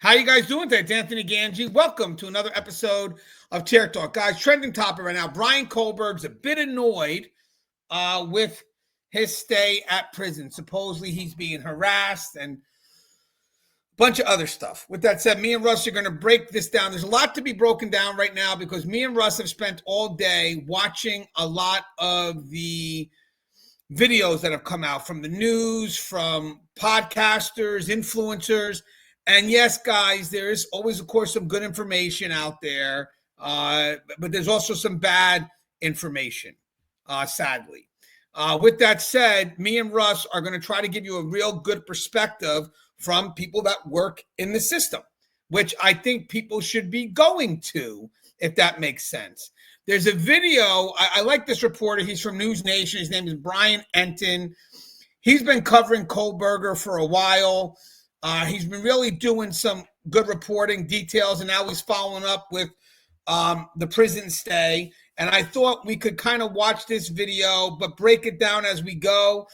How you guys doing today? It's Anthony Ganji. Welcome to another episode of Chair Talk. Guys, trending topic right now. Bryan Kohberger's a bit annoyed with his stay at prison. Supposedly he's being harassed and a bunch of other stuff. With that said, me and Russ are going to break this down. There's a lot to be broken down right now because me and Russ have spent all day watching a lot of the videos that have come out from the news, from podcasters, influencers. And yes, guys, there is always, of course, some good information out there, but there's also some bad information, sadly. With that said, me and Russ are going to try to give you a real good perspective from people that work in the system, which I think people should be going to, if that makes sense. There's a video. I like this reporter. He's from News Nation. His name is Brian Enton. He's been covering Kohberger for a while. He's been really doing some good reporting details, and now he's following up with the prison stay. And I thought we could kind of watch this video, but break it down as we go.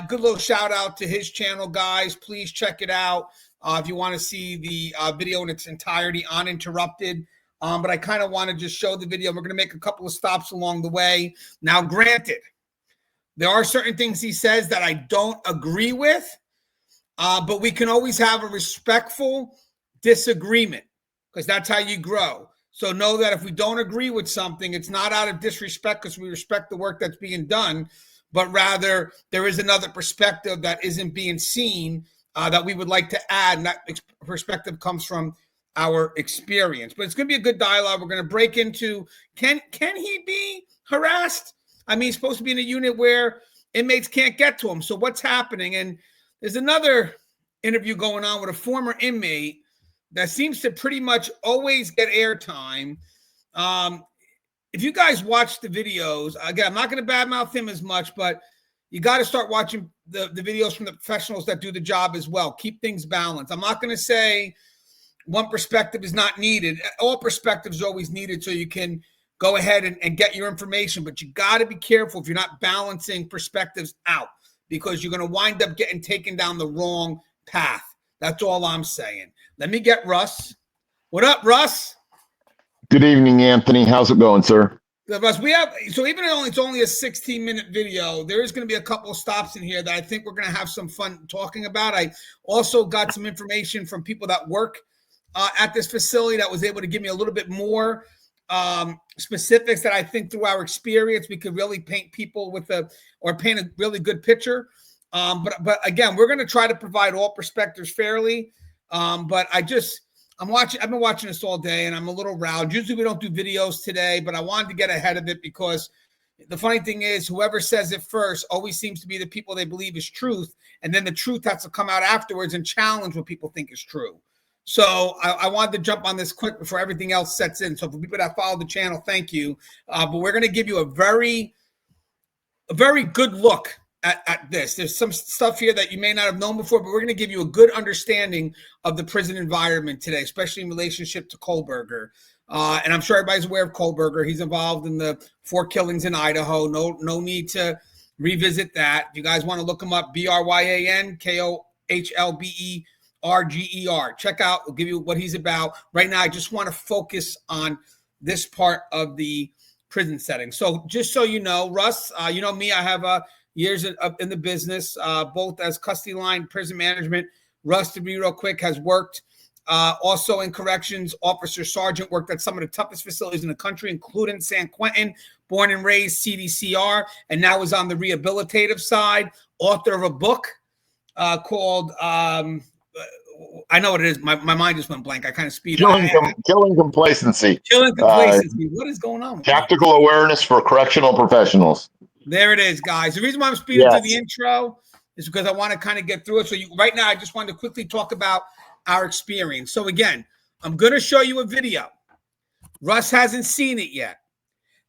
Good little shout out to his channel, guys. Please check it out if you want to see the video in its entirety, uninterrupted. But I kind of want to just show the video. We're going to make a couple of stops along the way. Now, granted, there are certain things he says that I don't agree with. But we can always have a respectful disagreement because that's how you grow. So know that if we don't agree with something, it's not out of disrespect because we respect the work that's being done, but rather there is another perspective that isn't being seen that we would like to add. And that perspective comes from our experience. But it's going to be a good dialogue. We're going to break into, can he be harassed? I mean, he's supposed to be in a unit where inmates can't get to him. So what's happening? And there's another interview going on with a former inmate that seems to pretty much always get airtime. If you guys watch the videos, again, I'm not going to badmouth him as much, but you got to start watching the videos from the professionals that do the job as well. Keep things balanced. I'm not going to say one perspective is not needed. All perspectives are always needed so you can go ahead and get your information, but you got to be careful if you're not balancing perspectives out, because you're going to wind up getting taken down the wrong path. That's all I'm saying. Let me get Russ. What up, Russ? Good evening, Anthony. How's it going, sir? Good, Russ. So even though it's only a 16-minute video, there is going to be a couple of stops in here that I think we're going to have some fun talking about. I also got some information from people that work at this facility that was able to give me a little bit more specifics that I think through our experience we could really paint people with paint a really good picture. But again, we're going to try to provide all perspectives fairly. But I've been watching this all day and I'm a little riled. Usually we don't do videos today, but I wanted to get ahead of it because the funny thing is whoever says it first always seems to be the people they believe is truth. And then the truth has to come out afterwards and challenge what people think is true. So I wanted to jump on this quick before everything else sets in. So for people that follow the channel, thank you. But we're going to give you a very good look at this. There's some stuff here that you may not have known before, but we're going to give you a good understanding of the prison environment today, especially in relationship to Kohberger. And I'm sure everybody's aware of Kohberger. He's involved in the 4 killings in Idaho. No need to revisit that. If you guys want to look him up, Bryan Kohberger. Check out, we'll give you what he's about. Right now, I just want to focus on this part of the prison setting. So just so you know, Russ, you know me, I have years in the business, both as custody line, prison management. Russ, to be real quick, has worked also in corrections, officer sergeant, worked at some of the toughest facilities in the country, including San Quentin, born and raised CDCR, and now is on the rehabilitative side, author of a book called... I know what it is. My mind just went blank. I kind of speed up. Killing complacency. Killing complacency. What is going on? Tactical awareness for correctional professionals. There it is, guys. The reason why I'm speeding through the intro is because I want to kind of get through it. So right now, I just wanted to quickly talk about our experience. So again, I'm going to show you a video. Russ hasn't seen it yet.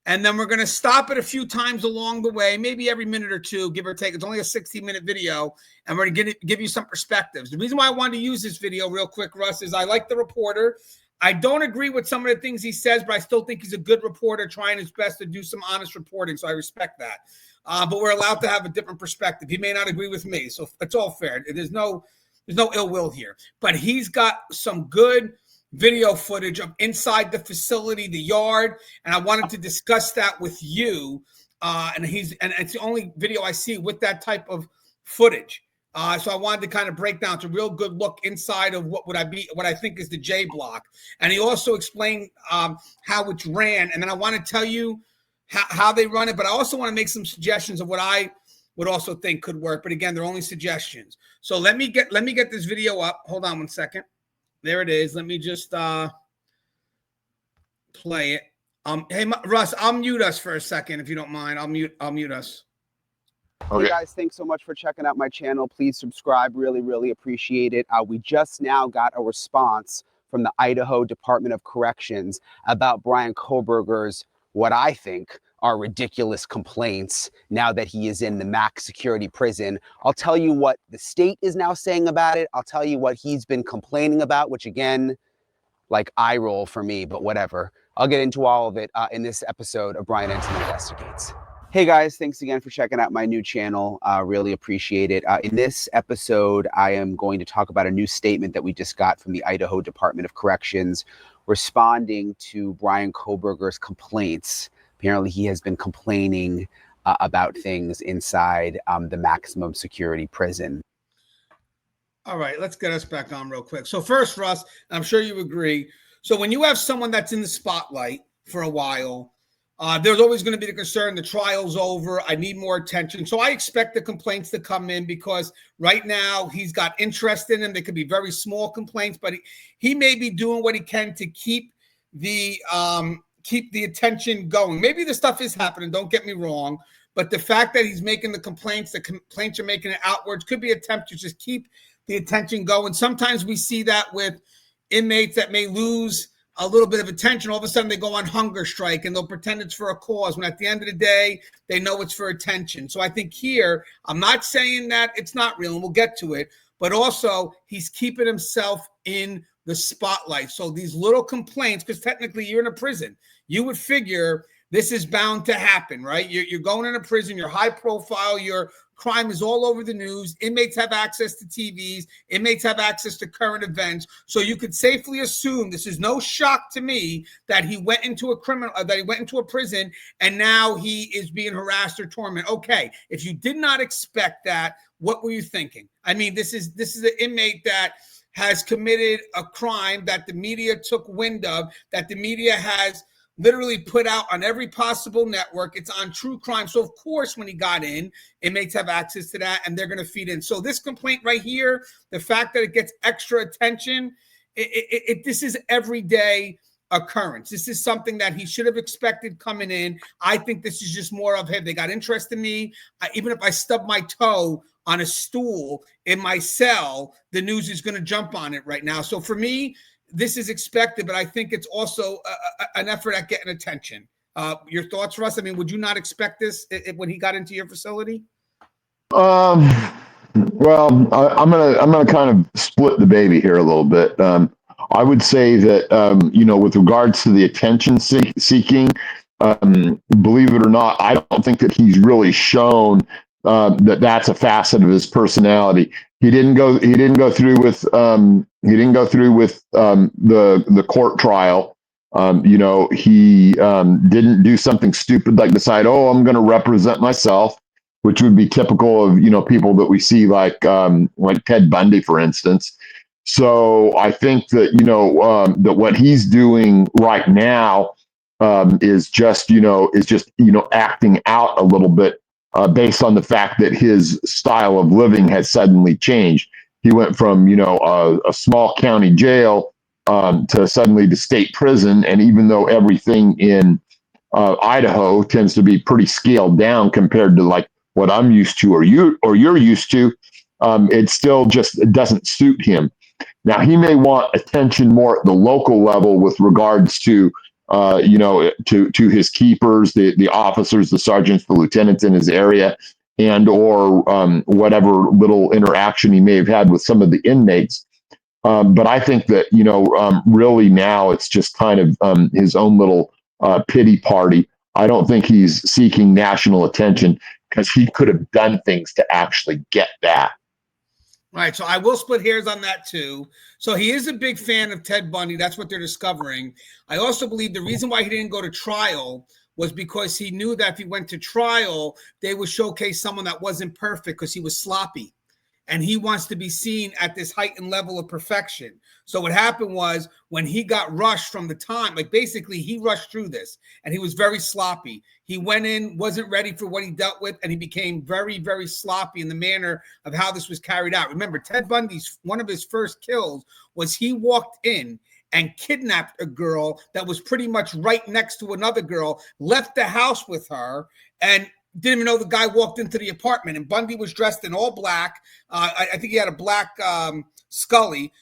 And then we're going to stop it a few times along the way, maybe every minute or two, give or take. It's only a 16-minute video, and we're going to give you some perspectives. The reason why I wanted to use this video real quick, Russ, is I like the reporter. I don't agree with some of the things he says, but I still think he's a good reporter trying his best to do some honest reporting, so I respect that. But we're allowed to have a different perspective. He may not agree with me, so it's all fair. There's no there's no ill will here, but he's got some good video footage of inside the facility, the yard, and I wanted to discuss that with you. And it's the only video I see with that type of footage. So I wanted to kind of break down. It's a real good look inside of what I think is the J block. And he also explained how it's ran. And then I want to tell you how they run it, but I also want to make some suggestions of what I would also think could work. But again, they're only suggestions. So let me get this video up. Hold on one second. There it is. Let me just play it. Hey, Russ, I'll mute us for a second if you don't mind. I'll mute us. Okay. Hey guys, thanks so much for checking out my channel. Please subscribe. Really, really appreciate it. We just now got a response from the Idaho Department of Corrections about Bryan Kohberger's, what I think are ridiculous complaints now that he is in the max security prison. I'll tell you what the state is now saying about it. I'll tell you what he's been complaining about, which again, like eye roll for me, but whatever. I'll get into all of it in this episode of Bryan Ensign Investigates. Hey guys, thanks again for checking out my new channel. Really appreciate it. In this episode, I am going to talk about a new statement that we just got from the Idaho Department of Corrections responding to Bryan Kohberger's complaints. Apparently, he has been complaining about things inside the maximum security prison. All right, let's get us back on real quick. So first, Russ, I'm sure you agree. So when you have someone that's in the spotlight for a while, there's always going to be the concern, the trial's over, I need more attention. So I expect the complaints to come in because right now he's got interest in them. They could be very small complaints, but he may be doing what he can to keep the attention going. Maybe the stuff is happening, don't get me wrong, but the fact that he's making the complaints are making it outwards could be an attempt to just keep the attention going. Sometimes we see that with inmates that may lose a little bit of attention. All of a sudden they go on hunger strike and they'll pretend it's for a cause when at the end of the day, they know it's for attention. So I think here, I'm not saying that it's not real and we'll get to it, but also he's keeping himself in the spotlight. So these little complaints, because technically you're in a prison, you would figure this is bound to happen, right? You're going in a prison, you're high profile, your crime is all over the news. Inmates have access to TVs. Inmates have access to current events. So you could safely assume, this is no shock to me, that he went into a prison and now he is being harassed or tormented. Okay, if you did not expect that, what were you thinking? I mean, this is an inmate that has committed a crime that the media took wind of, that the media has literally put out on every possible network. It's on true crime. So of course, when he got in, inmates have access to that and they're going to feed in. So this complaint right here, the fact that it gets extra attention, this is everyday occurrence. This is something that he should have expected coming in. I think this is just more of, hey, they got interest in me. Even if I stub my toe on a stool in my cell, the news is going to jump on it right now. So for me, this is expected, but I think it's also an effort at getting attention. Your thoughts, Russ? I mean, would you not expect this when he got into your facility? Well, I'm gonna kind of split the baby here a little bit. I would say that with regards to the attention seeking, believe it or not, I don't think that he's really shown that that's a facet of his personality. He didn't go through with the court trial. He didn't do something stupid like decide, oh, I'm going to represent myself, which would be typical of people that we see like Ted Bundy, for instance. So I think that that what he's doing right now is just acting out a little bit. Based on the fact that his style of living has suddenly changed. He went from, a small county jail to suddenly the state prison. And even though everything in Idaho tends to be pretty scaled down compared to like what I'm used to or you're used to, it still just doesn't suit him. Now, he may want attention more at the local level with regards to to his keepers, the officers, the sergeants, the lieutenants in his area, and or whatever little interaction he may have had with some of the inmates. But I think that really now it's just kind of his own little pity party. I don't think he's seeking national attention because he could have done things to actually get that. All right, so I will split hairs on that too. So he is a big fan of Ted Bundy. That's what they're discovering. I also believe the reason why he didn't go to trial was because he knew that if he went to trial, they would showcase someone that wasn't perfect because he was sloppy. And he wants to be seen at this heightened level of perfection. So what happened was when he got rushed from the time, like basically he rushed through this and he was very sloppy. He went in, wasn't ready for what he dealt with, and he became very, very sloppy in the manner of how this was carried out. Remember, Ted Bundy's, one of his first kills was he walked in and kidnapped a girl that was pretty much right next to another girl, left the house with her, and didn't even know the guy walked into the apartment. And Bundy was dressed in all black. I think he had a black Scully.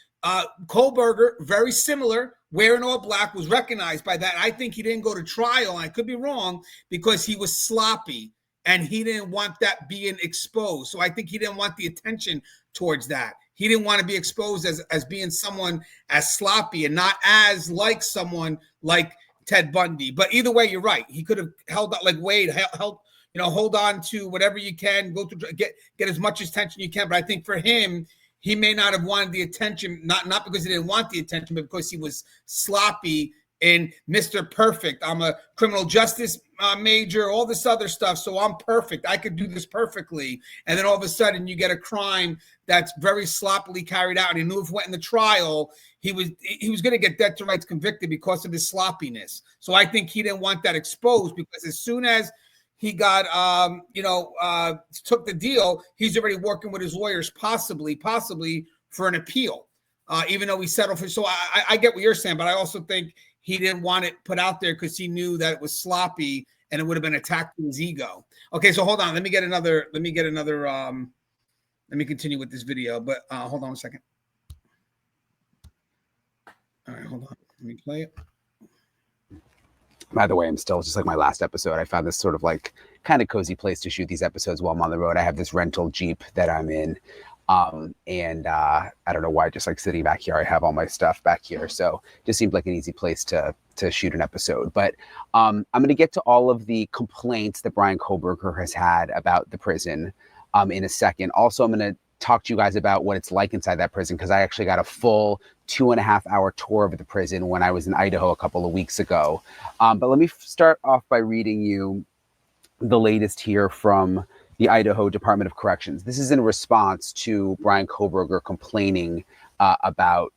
Kohberger, very similar, wearing all black, was recognized by that. I think he didn't go to trial, and I could be wrong, because he was sloppy and he didn't want that being exposed. So I think he didn't want the attention towards that. He didn't want to be exposed as being someone as sloppy and not as like someone like Ted Bundy. But either way, you're right. He could have held out like Wade, held, hold on to whatever you can, go through, get as much attention you can. But I think for him, he may not have wanted the attention, not because he didn't want the attention, but because he was sloppy in Mr. Perfect. I'm a criminal justice major, all this other stuff, so I'm perfect. I could do this perfectly. And then all of a sudden you get a crime that's very sloppily carried out. And he knew if it went in the trial, he was going to get death to rights convicted because of his sloppiness. So I think he didn't want that exposed, because as soon as he got, took the deal, he's already working with his lawyers, possibly for an appeal, even though he settled for. So I get what you're saying, but I also think he didn't want it put out there because he knew that it was sloppy and it would have been attacked to his ego. Okay, so hold on. Let me continue with this video, but hold on a second. All right, hold on. Let me play it. By the way, I'm still just like my last episode. I found this sort of like kind of cozy place to shoot these episodes while I'm on the road. I have this rental Jeep that I'm in. And I don't know why, just like sitting back here, I have all my stuff back here. So it just seemed like an easy place to shoot an episode. But I'm going to get to all of the complaints that Bryan Kohberger has had about the prison in a second. Also, I'm going to talk to you guys about what it's like inside that prison, because I actually got a full 2.5-hour tour of the prison when I was in Idaho a couple of weeks ago. But let me start off by reading you the latest here from the Idaho Department of Corrections. This is in response to Bryan Kohberger complaining about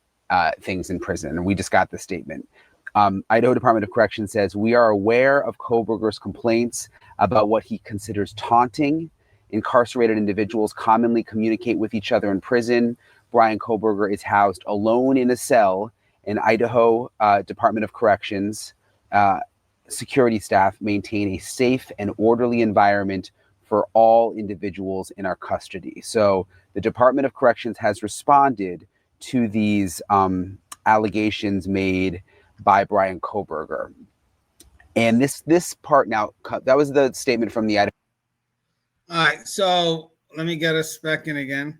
things in prison. And we just got the statement. Idaho Department of Corrections says, "We are aware of Kohberger's complaints about what he considers taunting. Incarcerated individuals commonly communicate with each other in prison. Bryan Kohberger is housed alone in a cell, and Idaho Department of Corrections security staff maintain a safe and orderly environment for all individuals in our custody." So the Department of Corrections has responded to these allegations made by Bryan Kohberger. And this part now, that was the statement from the Idaho. All right, so let me get us back in again.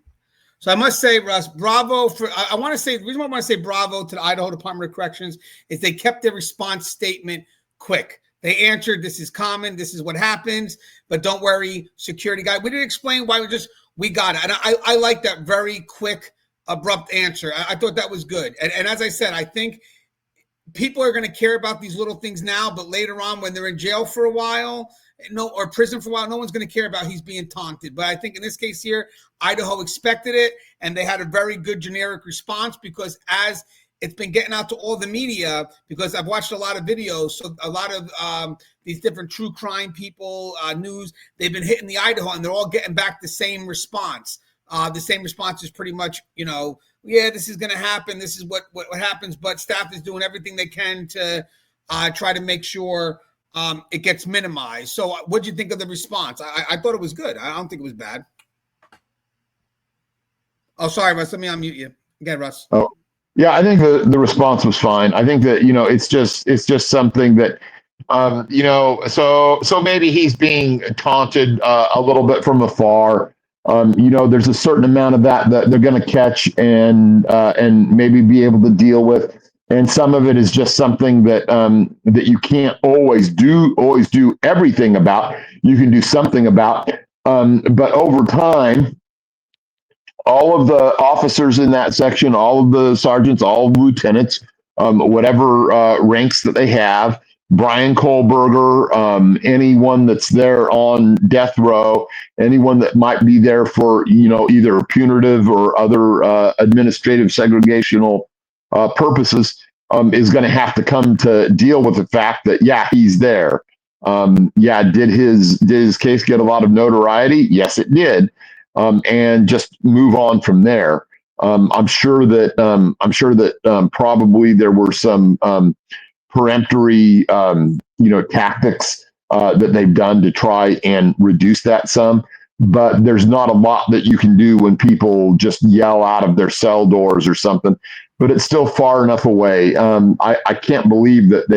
So I must say, Russ, bravo for, I want to say, the reason why I want to say bravo to the Idaho Department of Corrections is they kept their response statement quick. They answered, this is common, this is what happens, but don't worry, security guy. We didn't explain why, we got it. And I like that very quick, abrupt answer. I thought that was good. And as I said, I think people are going to care about these little things now, but later on when they're in jail for a while, or prison for a while, no one's going to care about he's being taunted. But I think in this case here, Idaho expected it, and they had a very good generic response, because as it's been getting out to all the media, because I've watched a lot of videos, so a lot of these different true crime people, news, they've been hitting the Idaho, and they're all getting back the same response. The same response is pretty much, yeah, this is going to happen. This is what happens, but staff is doing everything they can to try to make sure it gets minimized. So what do you think of the response? I thought it was good. I don't think it was bad. Oh, sorry, Russ. Let me unmute you. Again, Russ. Oh, yeah, I think the response was fine. I think that, it's just something that, so maybe he's being taunted a little bit from afar. There's a certain amount of that they're going to catch and maybe be able to deal with. And some of it is just something that that you can't always do everything about. You can do something about, but over time, all of the officers in that section, all of the sergeants, all of the lieutenants, whatever ranks that they have, Bryan Kohberger, anyone that's there on death row, anyone that might be there for, either punitive or other administrative segregational purposes, is going to have to come to deal with the fact that, yeah, he's there. Did his case get a lot of notoriety? Yes, it did. And just move on from there. I'm sure that probably there were some peremptory, tactics that they've done to try and reduce that some. But there's not a lot that you can do when people just yell out of their cell doors or something. But it's still far enough away. I can't believe that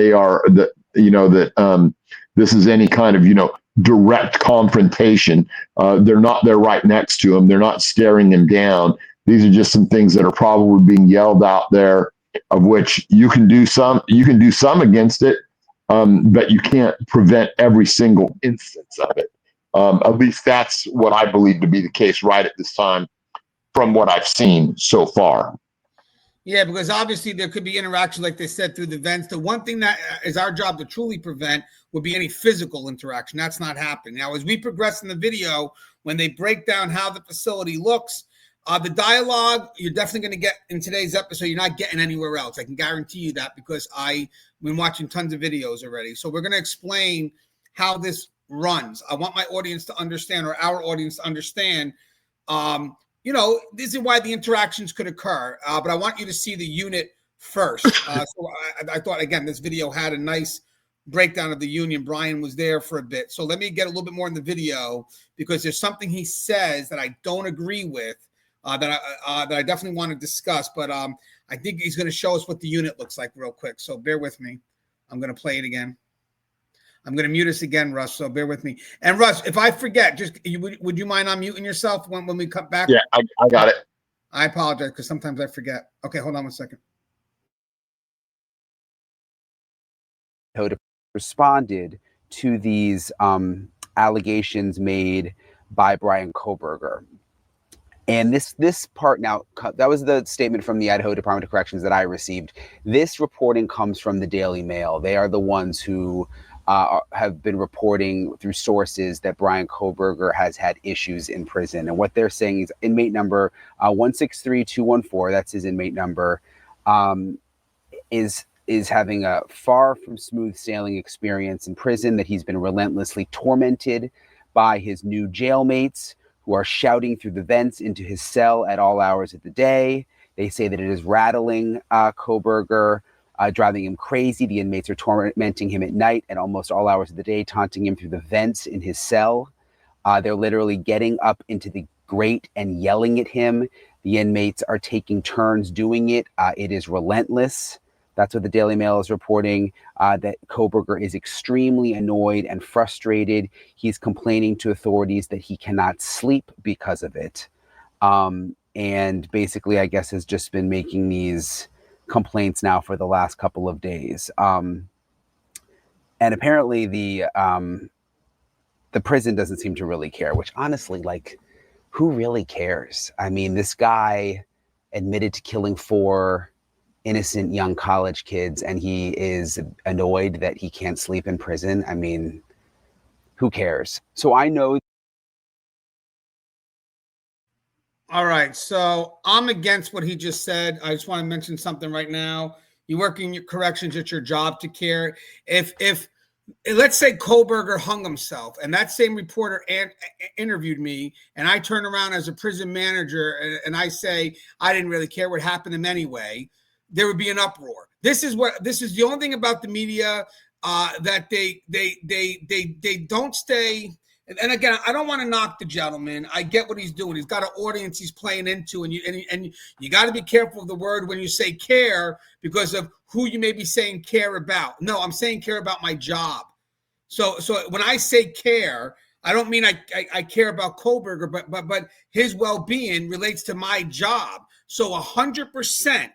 this is any kind of direct confrontation. They're not there right next to him. They're not staring him down. These are just some things that are probably being yelled out there, of which you can do some against it, but you can't prevent every single instance of it. At least that's what I believe to be the case right at this time, from what I've seen so far. Yeah, because obviously there could be interaction, like they said, through the vents. The one thing that is our job to truly prevent would be any physical interaction. That's not happening. Now, as we progress in the video, when they break down how the facility looks, the dialogue, you're definitely going to get in today's episode. You're not getting anywhere else. I can guarantee you that, because I've been watching tons of videos already. So we're going to explain how this runs. I want my audience to understand, or our audience to understand, this is why the interactions could occur. But I want you to see the unit first. So I thought, again, this video had a nice breakdown of the union. Bryan was there for a bit. So let me get a little bit more in the video, because there's something he says that I don't agree with, that I definitely want to discuss. But I think he's going to show us what the unit looks like real quick. So bear with me. I'm going to play it again. I'm going to mute us again, Russ, so bear with me. And Russ, if I forget, would you mind unmuting yourself when we come back? Yeah, I got it. I apologize, because sometimes I forget. Okay, hold on one second. Responded to these allegations made by Bryan Kohberger. And this part now, that was the statement from the Idaho Department of Corrections that I received. This reporting comes from the Daily Mail. They are the ones who have been reporting through sources that Bryan Kohberger has had issues in prison. And what they're saying is inmate number 163214, that's his inmate number, is having a far from smooth sailing experience in prison, that he's been relentlessly tormented by his new jailmates who are shouting through the vents into his cell at all hours of the day. They say that it is rattling Kohberger, driving him crazy. The inmates are tormenting him at night at almost all hours of the day, taunting him through the vents in his cell. They're literally getting up into the grate and yelling at him. The inmates are taking turns doing it. It is relentless. That's what the Daily Mail is reporting, that Kohberger is extremely annoyed and frustrated. He's complaining to authorities that he cannot sleep because of it. And basically, I guess, has just been making these complaints now for the last couple of days. And apparently the prison doesn't seem to really care, which honestly, like, who really cares? I mean, this guy admitted to killing 4 innocent young college kids, and he is annoyed that he can't sleep in prison. I mean, who cares? So I know. All right, so I'm against what he just said. I just want to mention something right now. You work in your corrections, it's your job to care. If let's say Kohberger hung himself, and that same reporter interviewed me, and I turn around as a prison manager and I say I didn't really care what happened to him anyway, there would be an uproar. This is the only thing about the media, that they don't stay. And again, I don't want to knock the gentleman. I get what he's doing. He's got an audience he's playing into, and you got to be careful of the word when you say care, because of who you may be saying care about. No, I'm saying care about my job. So when I say care, I don't mean I care about Kohberger, but his well-being relates to my job. So 100%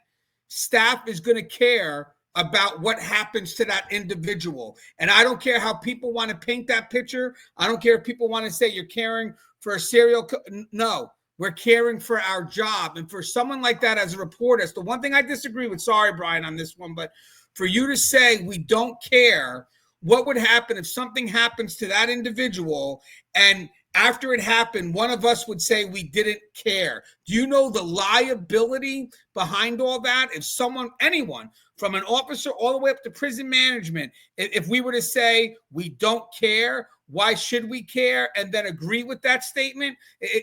staff is going to care about what happens to that individual. And I don't care how people want to paint that picture. I don't care if people want to say you're caring for a serial. No, we're caring for our job. And for someone like that as a reporter, it's the one thing I disagree with, sorry, Bryan, on this one, but for you to say we don't care, what would happen if something happens to that individual and after it happened, one of us would say we didn't care? Do you know the liability behind all that? If someone, anyone, from an officer all the way up to prison management, if we were to say we don't care, why should we care, and then agree with that statement?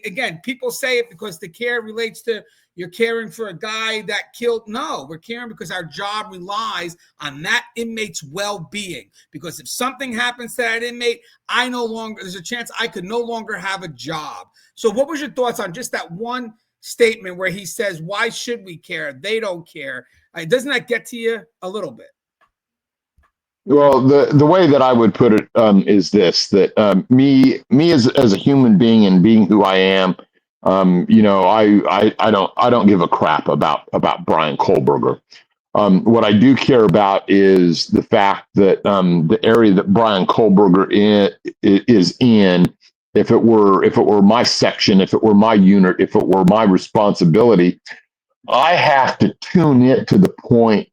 Again, people say it because the care relates to you're caring for a guy that killed. No, we're caring because our job relies on that inmate's well-being. Because if something happens to that inmate, there's a chance I could no longer have a job. So what was your thoughts on just that one statement where he says, why should we care? They don't care. Doesn't that get to you a little bit? Well, the way that I would put it is this: that me as a human being and being who I am, I don't give a crap about Bryan Kohberger. What I do care about is the fact that the area that Bryan Kohberger is in, if it were my section, if it were my unit, if it were my responsibility, I have to tune it to the point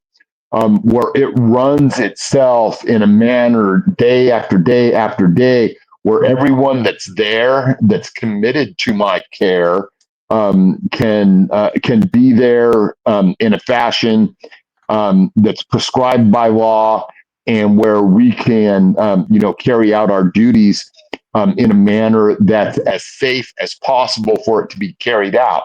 where it runs itself in a manner day after day after day, where everyone that's there, that's committed to my care, can be there in a fashion that's prescribed by law, and where we can, carry out our duties in a manner that's as safe as possible for it to be carried out.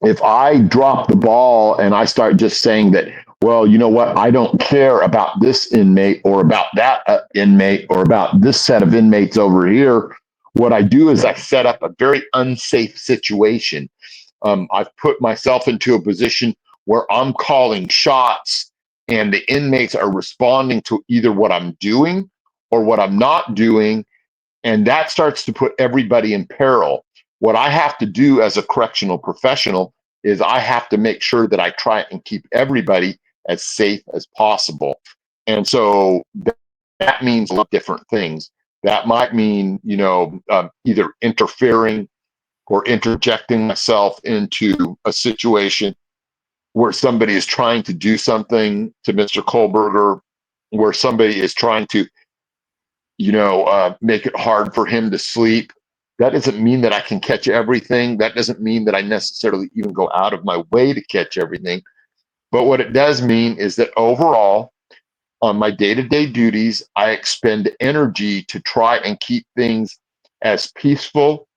If I drop the ball and I start just saying that, well, you know what, I don't care about this inmate or about that inmate or about this set of inmates over here, what I do is I set up a very unsafe situation. I've put myself into a position where I'm calling shots and the inmates are responding to either what I'm doing or what I'm not doing. And that starts to put everybody in peril. What I have to do as a correctional professional is I have to make sure that I try and keep everybody as safe as possible. And so that means a lot of different things. That might mean, either interfering or interjecting myself into a situation where somebody is trying to do something to Mr. Kohberger, where somebody is trying to, make it hard for him to sleep. That doesn't mean that I can catch everything. That doesn't mean that I necessarily even go out of my way to catch everything. But what it does mean is that overall, on my day-to-day duties, I expend energy to try and keep things as peaceful,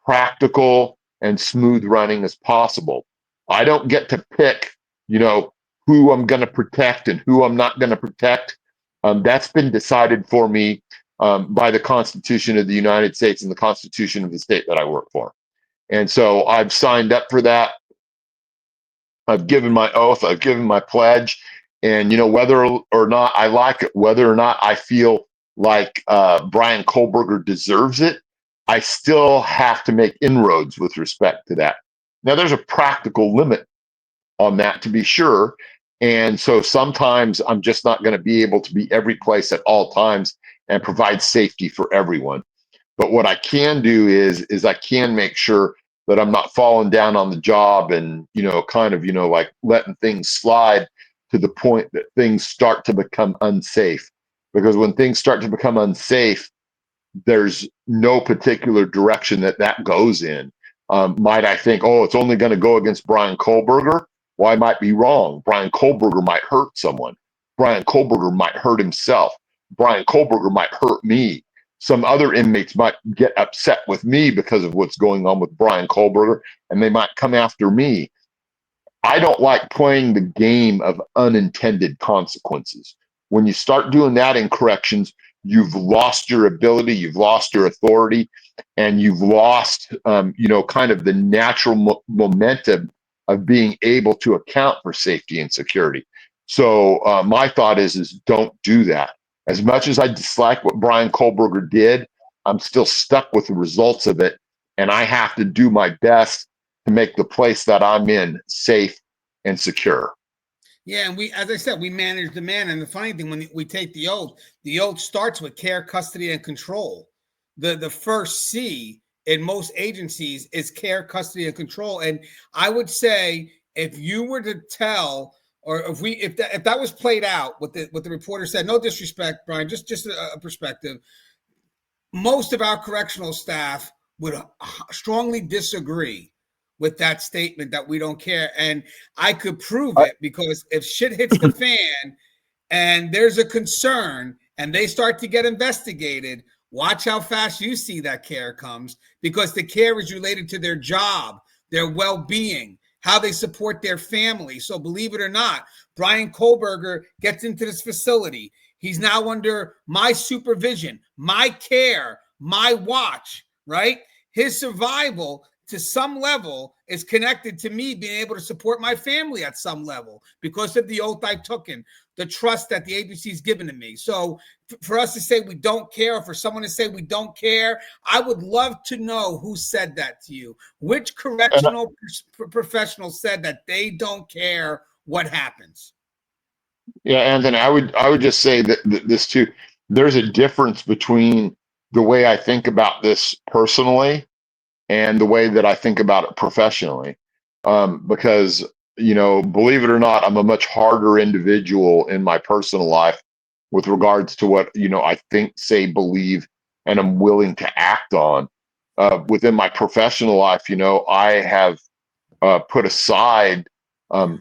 practical, and smooth running as possible. I don't get to pick, who I'm going to protect and who I'm not going to protect. That's been decided for me by the Constitution of the United States and the Constitution of the state that I work for. And so I've signed up for that. I've given my oath, I've given my pledge, and whether or not I like it, whether or not I feel like Bryan Kohberger deserves it, I still have to make inroads with respect to that. Now, there's a practical limit on that, to be sure. And so sometimes I'm just not going to be able to be every place at all times and provide safety for everyone. But what I can do is I can make sure that I'm not falling down on the job and, like letting things slide to the point that things start to become unsafe. Because when things start to become unsafe, there's no particular direction that goes in. Might I think, oh, it's only going to go against Bryan Kohberger? Well, I might be wrong. Bryan Kohberger might hurt someone. Bryan Kohberger might hurt himself. Bryan Kohberger might hurt me. Some other inmates might get upset with me because of what's going on with Bryan Kohberger, and they might come after me. I don't like playing the game of unintended consequences. When you start doing that in corrections, you've lost your ability, you've lost your authority, and you've lost, kind of the natural momentum of being able to account for safety and security. So my thought is don't do that. As much as I dislike what Bryan Kohberger did, I'm still stuck with the results of it, and I have to do my best to make the place that I'm in safe and secure. Yeah, and as I said, we manage the man. And the funny thing, when we take the oath starts with care, custody, and control. The first C in most agencies is care, custody, and control. And I would say if you were to tell, or if that was played out, what the reporter said, no disrespect, Bryan, just a perspective, most of our correctional staff would strongly disagree with that statement that we don't care. And I could prove it, because if shit hits the fan and there's a concern and they start to get investigated, watch how fast you see that care comes, because the care is related to their job, their well-being, how they support their family. So believe it or not, Bryan Kohberger gets into this facility. He's now under my supervision, my care, my watch, right? His survival to some level is connected to me being able to support my family at some level because of the oath I took in, the trust that the agency's given to me. So for us to say we don't care, or for someone to say we don't care, I would love to know who said that to you. Which correctional professional said that they don't care what happens? Yeah, Anthony, I would just say that this too. There's a difference between the way I think about this personally and the way that I think about it professionally. Because, believe it or not, I'm a much harder individual in my personal life with regards to what, I think, say, believe, and I'm willing to act on. Within my professional life, I have put aside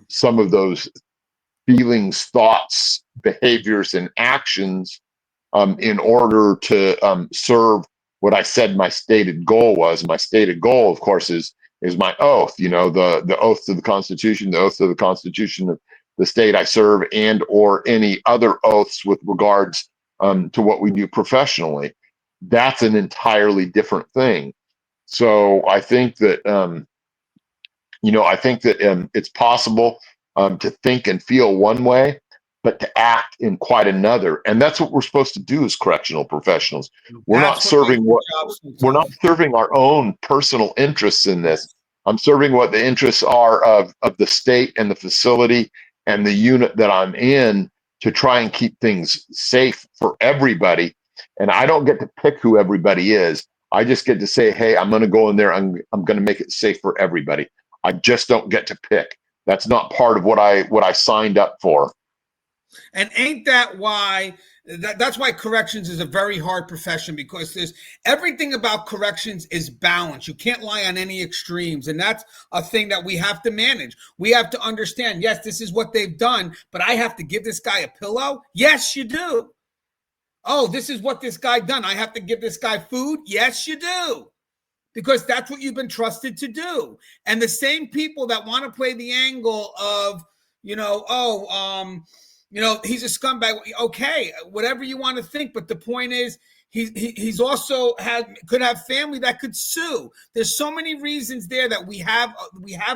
some of those feelings, thoughts, behaviors, and actions in order to serve what I said my stated goal was. My stated goal, of course, is my oath. The oath to the Constitution, the oath to the Constitution of the state I serve, and or any other oaths with regards to what we do professionally. That's an entirely different thing. So I think that it's possible to think and feel one way, but to act in quite another. And that's what we're supposed to do as correctional professionals. We're not serving our own personal interests in this. I'm serving what the interests are of the state and the facility and the unit that I'm in, to try and keep things safe for everybody. And I don't get to pick who everybody is. I just get to say, hey, I'm going to go in there. I'm going to make it safe for everybody. I just don't get to pick. That's not part of what I signed up for. And ain't that why? That's why corrections is a very hard profession, because there's everything about corrections is balance. You can't lie on any extremes. And that's a thing that we have to manage. We have to understand, yes, this is what they've done, but I have to give this guy a pillow? Yes, you do. Oh, this is what this guy done. I have to give this guy food? Yes, you do. Because that's what you've been trusted to do. And the same people that want to play the angle of, he's a scumbag. Okay, whatever you want to think. But the point is, he's also could have family that could sue. There's so many reasons there that we have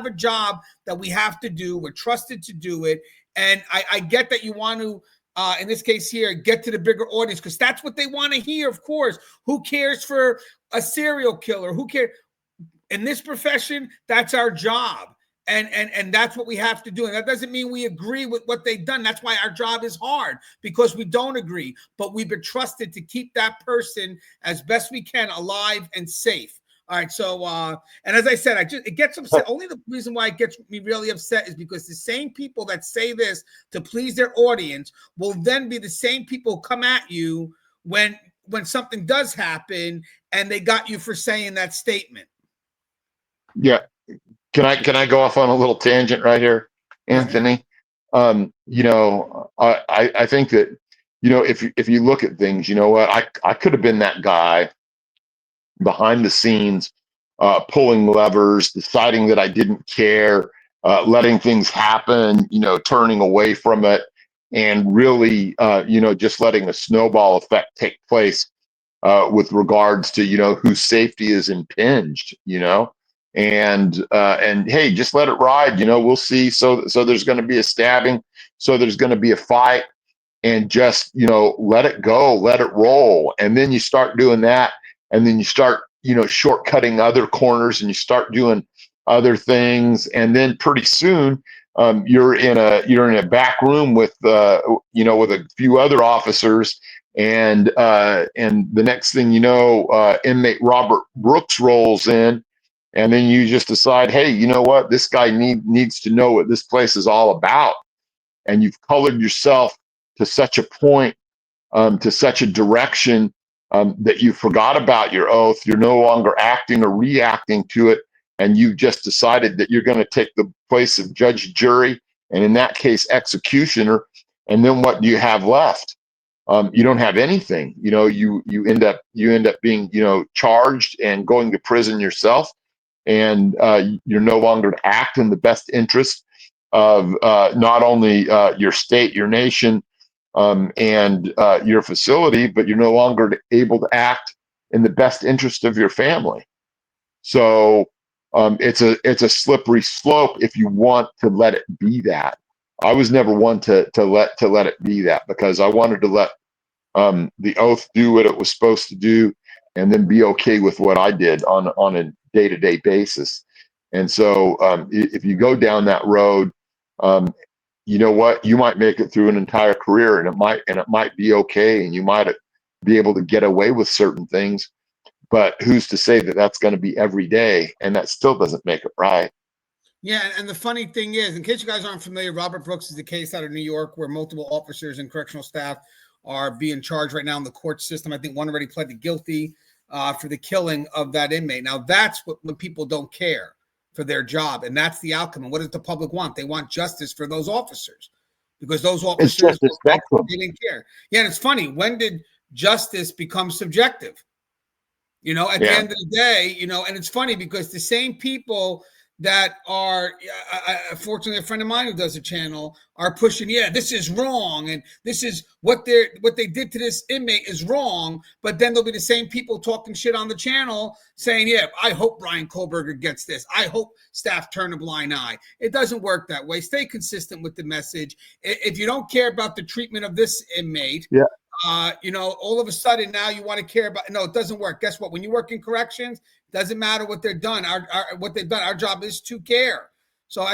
a job that we have to do. We're trusted to do it. And I get that you want to, in this case here, get to the bigger audience, because that's what they want to hear, of course. Who cares for a serial killer? Who cares? In this profession, that's our job. And that's what we have to do. And that doesn't mean we agree with what they've done. That's why our job is hard, because we don't agree. But we've been trusted to keep that person as best we can alive and safe. All right. So, and as I said, it gets upset. Only the reason why it gets me really upset is because the same people that say this to please their audience will then be the same people who come at you when something does happen and they got you for saying that statement. Yeah. Can I go off on a little tangent right here, Anthony? I think that, if you look at things, I could have been that guy behind the scenes, pulling levers, deciding that I didn't care, letting things happen, turning away from it, and really, just letting a snowball effect take place with regards to, whose safety is impinged, and hey, just let it ride, we'll see. So there's going to be a stabbing, so there's going to be a fight, and just, let it go, let it roll. And then you start doing that, and then you start, shortcutting other corners, and you start doing other things, and then pretty soon you're in a back room with with a few other officers, And the next thing you know, inmate Robert Brooks rolls in, and then you just decide, hey, you know what? This guy needs to know what this place is all about. And you've colored yourself to such a point, to such a direction, that you forgot about your oath. You're no longer acting or reacting to it. And you've just decided that you're going to take the place of judge, jury, and in that case, executioner. And then what do you have left? You don't have anything. You end up being, charged and going to prison yourself. And you're no longer to act in the best interest of not only your state, your nation, and your facility, but you're no longer able to act in the best interest of your family. So it's a slippery slope if you want to let it be that. I was never one to let it be that, because I wanted to let the oath do what it was supposed to do, and then be okay with what I did on a day-to-day basis. And so if you go down that road, you know what, you might make it through an entire career, and it might be okay, and you might be able to get away with certain things, but who's to say that that's going to be every day? And that still doesn't make it right. Yeah, and the funny thing is, in case you guys aren't familiar, Robert Brooks is a case out of New York where multiple officers and correctional staff are being charged right now in the court system. I think one already pleaded guilty for the killing of that inmate. Now, that's when people don't care for their job, and that's the outcome. And what does the public want? They want justice for those officers, because those officers didn't care. Yeah, and it's funny. When did justice become subjective? At the end of the day, and it's funny because the same people that are, fortunately, a friend of mine who does a channel are pushing, this is wrong, and this is what they did to this inmate is wrong. But then there'll be the same people talking shit on the channel saying, I hope Bryan Kohberger gets this. I hope staff turn a blind eye. It doesn't work that way. Stay consistent with the message. If you don't care about the treatment of this inmate, all of a sudden now you want to care about. No, it doesn't work. Guess what? When you work in corrections, doesn't matter what they're done. What they've done. Our job is to care. So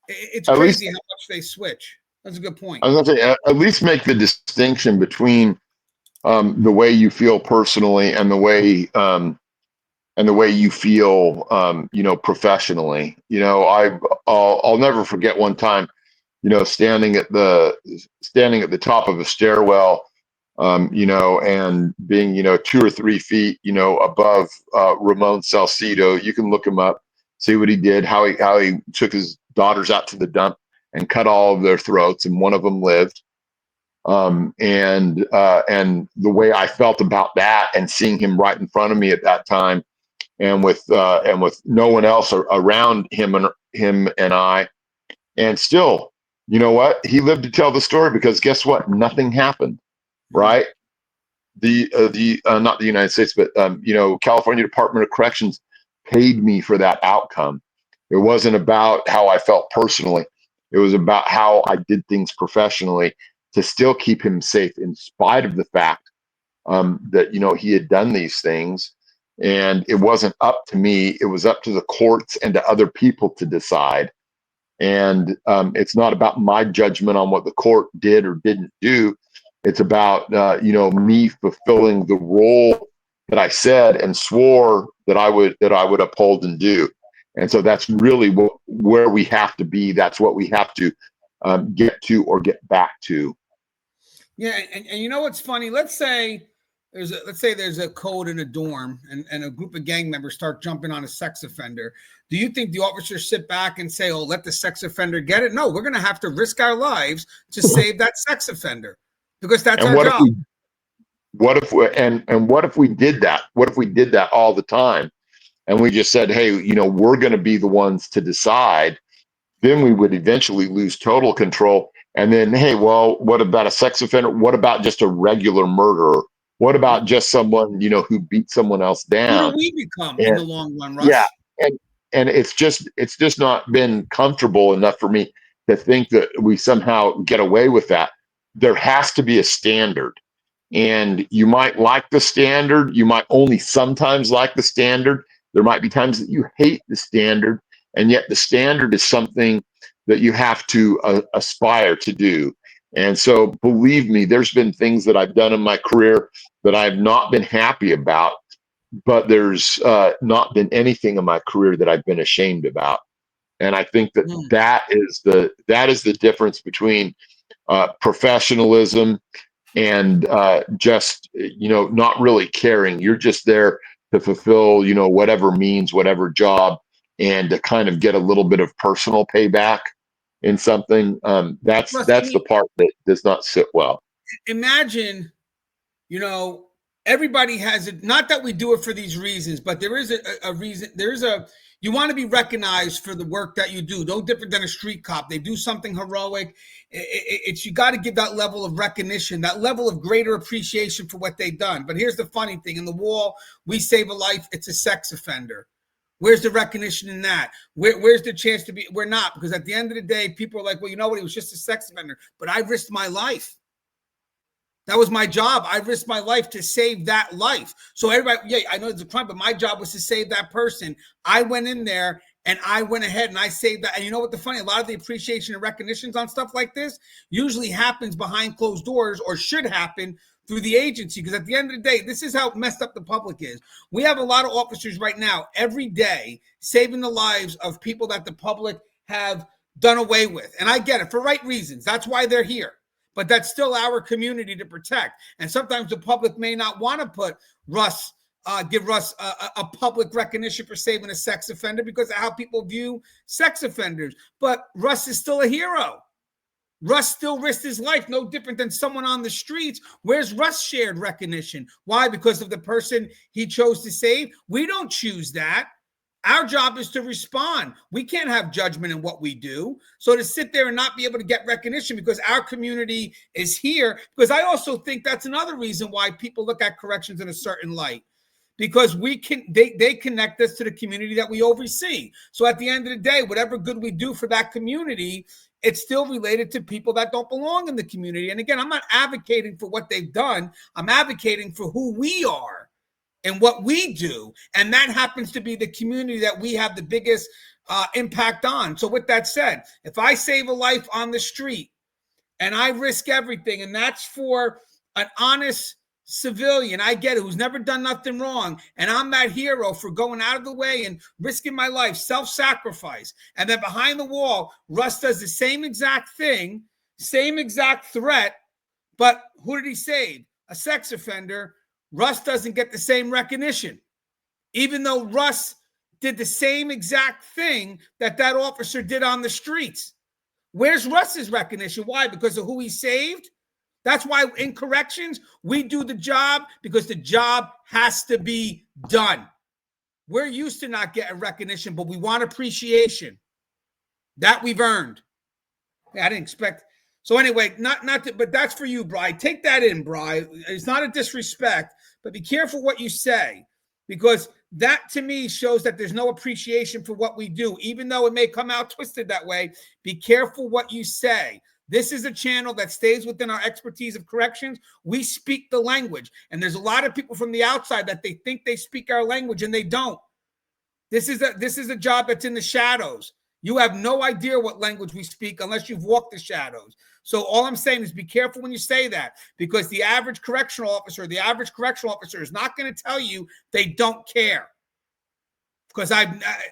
it's crazy how much they switch. That's a good point. I was going to say, at least make the distinction between the way you feel personally and the way you feel, professionally. I'll never forget one time, standing at the top of a stairwell, and being, 2 or 3 feet, above Ramon Salcido. You can look him up, see what he did, how he took his daughters out to the dump and cut all of their throats, and one of them lived. And the way I felt about that, and seeing him right in front of me at that time, and with no one else around him and I, and still, you know what? He lived to tell the story, because guess what? Nothing happened, right? Not the United States, but California Department of Corrections paid me for that outcome. It wasn't about how I felt personally. It was about how I did things professionally to still keep him safe, in spite of the fact that he had done these things. And it wasn't up to me. It was up to the courts and to other people to decide. And it's not about my judgment on what the court did or didn't do. It's about me fulfilling the role that I said and swore that I would uphold and do. And so that's really where we have to be. That's what we have to get to, or get back to. Yeah, and what's funny? Let's say there's a code in a dorm, and a group of gang members start jumping on a sex offender. Do you think the officers sit back and say, let the sex offender get it? No, we're going to have to risk our lives to save that sex offender, because that's our job. What if we did that? What if we did that all the time? And we just said, hey, we're going to be the ones to decide. Then we would eventually lose total control. And then, hey, well, what about a sex offender? What about just a regular murderer? What about just someone, who beat someone else down? Who do we become in the long run, Russ? Yeah. And it's just not been comfortable enough for me to think that we somehow get away with that. There has to be a standard. And you might like the standard. You might only sometimes like the standard. There might be times that you hate the standard. And yet the standard is something that you have to aspire to do. And so, believe me, there's been things that I've done in my career that I've not been happy about, but there's not been anything in my career that I've been ashamed about. And I think that that is the difference between professionalism and just not really caring. You're just there to fulfill whatever means, whatever job, and to kind of get a little bit of personal payback in something. That's the part that does not sit well. Imagine, everybody has it. Not that we do it for these reasons, but there is a reason. You want to be recognized for the work that you do. No different than a street cop. They do something heroic. You got to give that level of recognition, that level of greater appreciation for what they've done. But here's the funny thing: in the wall, we save a life. It's a sex offender. Where's the recognition in that? Where's the chance to be? We're not, because at the end of the day, people are like, well, you know what? He was just a sex offender, but I risked my life. That was my job. I risked my life to save that life. So everybody, yeah, I know it's a crime, but my job was to save that person. I went in there and I went ahead and I saved that. And you know what the funny, a lot of the appreciation and recognitions on stuff like this usually happens behind closed doors, or should happen through the agency. Because at the end of the day, this is how messed up the public is. We have a lot of officers right now every day saving the lives of people that the public have done away with. And I get it, for right reasons. That's why they're here. But that's still our community to protect. And sometimes the public may not want to put give Russ a public recognition for saving a sex offender because of how people view sex offenders. But Russ is still a hero. Russ still risked his life, no different than someone on the streets. Where's Russ shared recognition? Why? Because of the person he chose to save? We don't choose that. Our job is to respond. We can't have judgment in what we do. So to sit there and not be able to get recognition because our community is here, because I also think that's another reason why people look at corrections in a certain light, because they connect us to the community that we oversee. So at the end of the day, whatever good we do for that community, it's still related to people that don't belong in the community. And again, I'm not advocating for what they've done. I'm advocating for who we are and what we do. And that happens to be the community that we have the biggest impact on. So with that said, if I save a life on the street and I risk everything, and that's for an honest civilian, I get it, who's never done nothing wrong, and I'm that hero for going out of the way and risking my life, self-sacrifice, and then behind the wall, Russ does the same exact thing, same exact threat, but who did he save? A sex offender. Russ doesn't get the same recognition, even though Russ did the same exact thing that officer did on the streets. Where's Russ's recognition? Why? Because of who he saved? That's why in corrections, we do the job because the job has to be done. We're used to not getting recognition, but we want appreciation. That we've earned. I didn't expect. So anyway, but that's for you, Bri. Take that in, Bri. It's not a disrespect, but be careful what you say, because that to me shows that there's no appreciation for what we do, even though it may come out twisted that way. Be careful what you say. This is a channel that stays within our expertise of corrections. We speak the language, and there's a lot of people from the outside that they think they speak our language, and they don't. This is a job that's in the shadows. You have no idea what language we speak unless you've walked the shadows. So all I'm saying is be careful when you say that, because the average correctional officer is not going to tell you they don't care. Because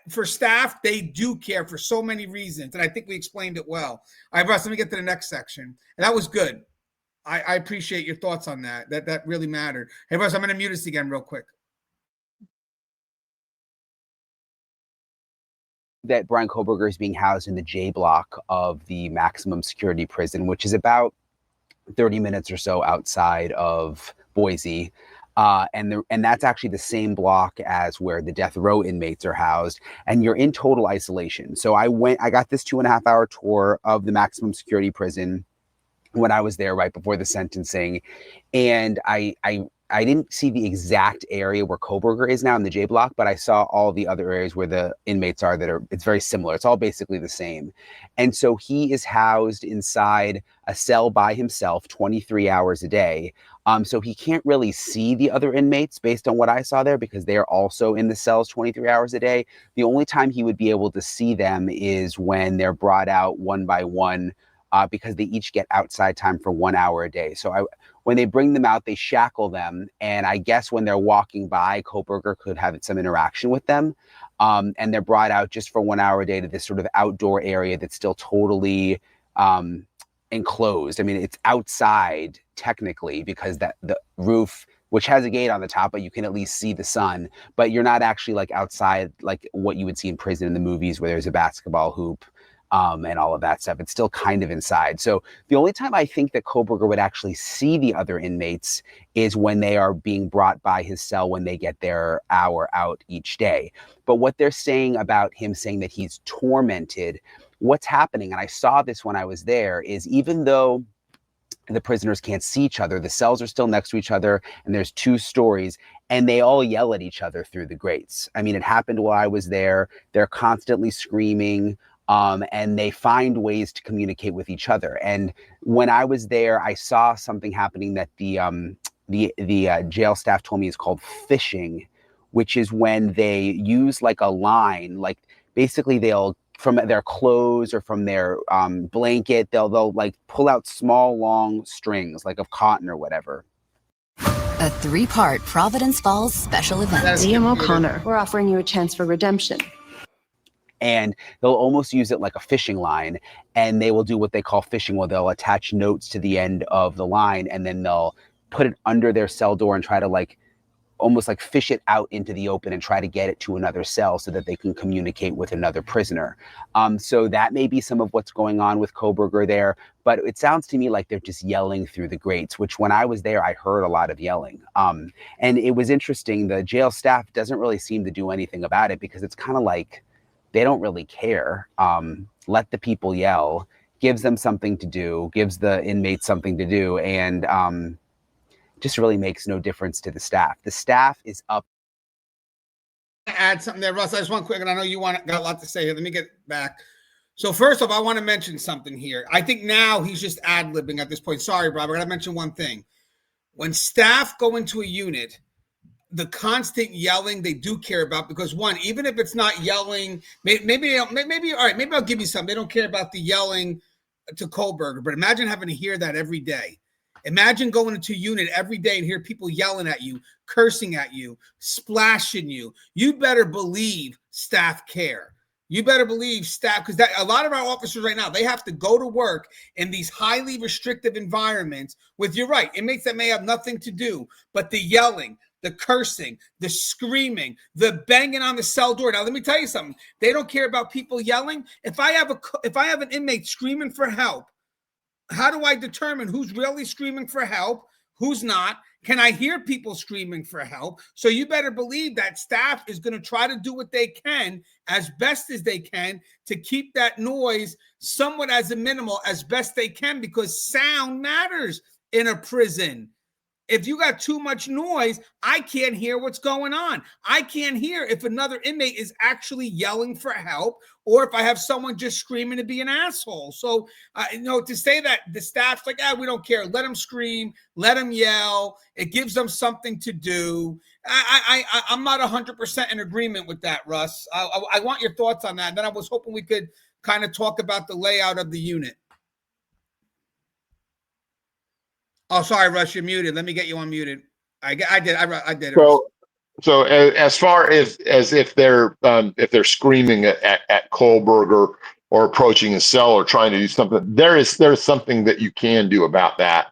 for staff, they do care for so many reasons, and I think we explained it well. All right, Russ, let me get to the next section. And that was good. I appreciate your thoughts on that. That really mattered. Hey, Russ, I'm going to mute us again real quick. That Bryan Kohberger is being housed in the J block of the maximum security prison, which is about 30 minutes or so outside of Boise. And that's actually the same block as where the death row inmates are housed, and you're in total isolation. So I got this 2.5 hour tour of the maximum security prison when I was there right before the sentencing. And I didn't see the exact area where Kohberger is now in the J block, but I saw all the other areas where the inmates are it's very similar. It's all basically the same. And so he is housed inside a cell by himself 23 hours a day. So he can't really see the other inmates based on what I saw there, because they're also in the cells 23 hours a day. The only time he would be able to see them is when they're brought out one by one because they each get outside time for 1 hour a day. So when they bring them out, they shackle them. And I guess when they're walking by, Kohberger could have some interaction with them. And they're brought out just for 1 hour a day to this sort of outdoor area that's still totally enclosed. I mean, it's outside technically because the roof, which has a gate on the top, but you can at least see the sun, but you're not actually like outside like what you would see in prison in the movies where there's a basketball hoop and all of that stuff. It's still kind of inside. So the only time I think that Kohberger would actually see the other inmates is when they are being brought by his cell when they get their hour out each day. But what they're saying about him saying that he's tormented, what's happening, and I saw this when I was there, is even though the prisoners can't see each other, the cells are still next to each other, and there's 2 stories, and they all yell at each other through the grates. I mean, it happened while I was there. They're constantly screaming, and they find ways to communicate with each other. And when I was there, I saw something happening that the jail staff told me is called fishing, which is when they use like a line, like basically they'll, from their clothes or from their blanket, they'll like pull out small, long strings, like of cotton or whatever. A 3-part Providence Falls special event. DM O'Connor, we're offering you a chance for redemption. And they'll almost use it like a fishing line, and they will do what they call fishing, where they'll attach notes to the end of the line, and then they'll put it under their cell door and try to like almost like fish it out into the open and try to get it to another cell so that they can communicate with another prisoner. So that may be some of what's going on with Kohberger there, but it sounds to me like they're just yelling through the grates, which when I was there, I heard a lot of yelling. And it was interesting. The jail staff doesn't really seem to do anything about it because it's kind of like they don't really care. Let the people yell, gives them something to do, gives the inmates something to do, and just really makes no difference to the staff. The staff is up. Add something there, Russ. I just want quick, and I know you got a lot to say here. Let me get back. So first off, I want to mention something here. I think now he's just ad-libbing at this point. Sorry, Rob, I got to mention one thing. When staff go into a unit, the constant yelling they do care about, because one, even if it's not yelling, maybe all right, maybe I'll give you something. They don't care about the yelling to Kohberger, but imagine having to hear that every day. Imagine going into a unit every day and hear people yelling at you, cursing at you, splashing you. You better believe staff care. You better believe staff, because a lot of our officers right now, they have to go to work in these highly restrictive environments with, you're right, inmates that may have nothing to do, but the yelling, the cursing, the screaming, the banging on the cell door. Now, let me tell you something. They don't care about people yelling. If I have an inmate screaming for help, how do I determine who's really screaming for help, who's not? Can I hear people screaming for help? So you better believe that staff is going to try to do what they can as best as they can to keep that noise somewhat as a minimal as best they can, because sound matters in a prison. If you got too much noise, I can't hear what's going on. I can't hear if another inmate is actually yelling for help or if I have someone just screaming to be an asshole. So, to say that the staff's like, we don't care. Let them scream. Let them yell. It gives them something to do. I'm not 100% in agreement with that, Russ. I want your thoughts on that. And then I was hoping we could kind of talk about the layout of the unit. Oh, sorry, Russ, you're muted. Let me get you unmuted. I did. So as far as if they're screaming at Kohberger or approaching his cell or trying to do something, there's something that you can do about that.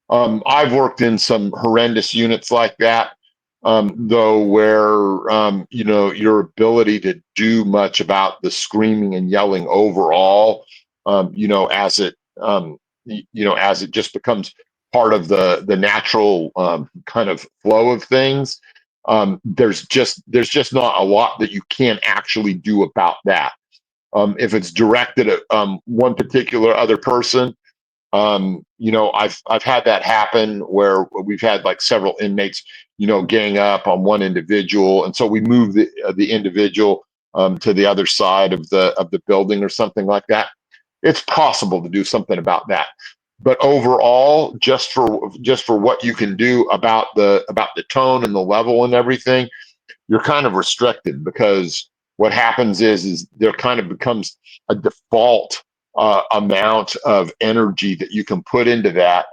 I've worked in some horrendous units like that, though, where your ability to do much about the screaming and yelling overall, as it just becomes part of the natural kind of flow of things. There's just not a lot that you can actually do about that. If it's directed at one particular other person, I've had that happen where we've had like several inmates, gang up on one individual, and so we move the individual to the other side of the building or something like that. It's possible to do something about that. But overall, just for what you can do about the tone and the level and everything, you're kind of restricted, because what happens is there kind of becomes a default amount of energy that you can put into that,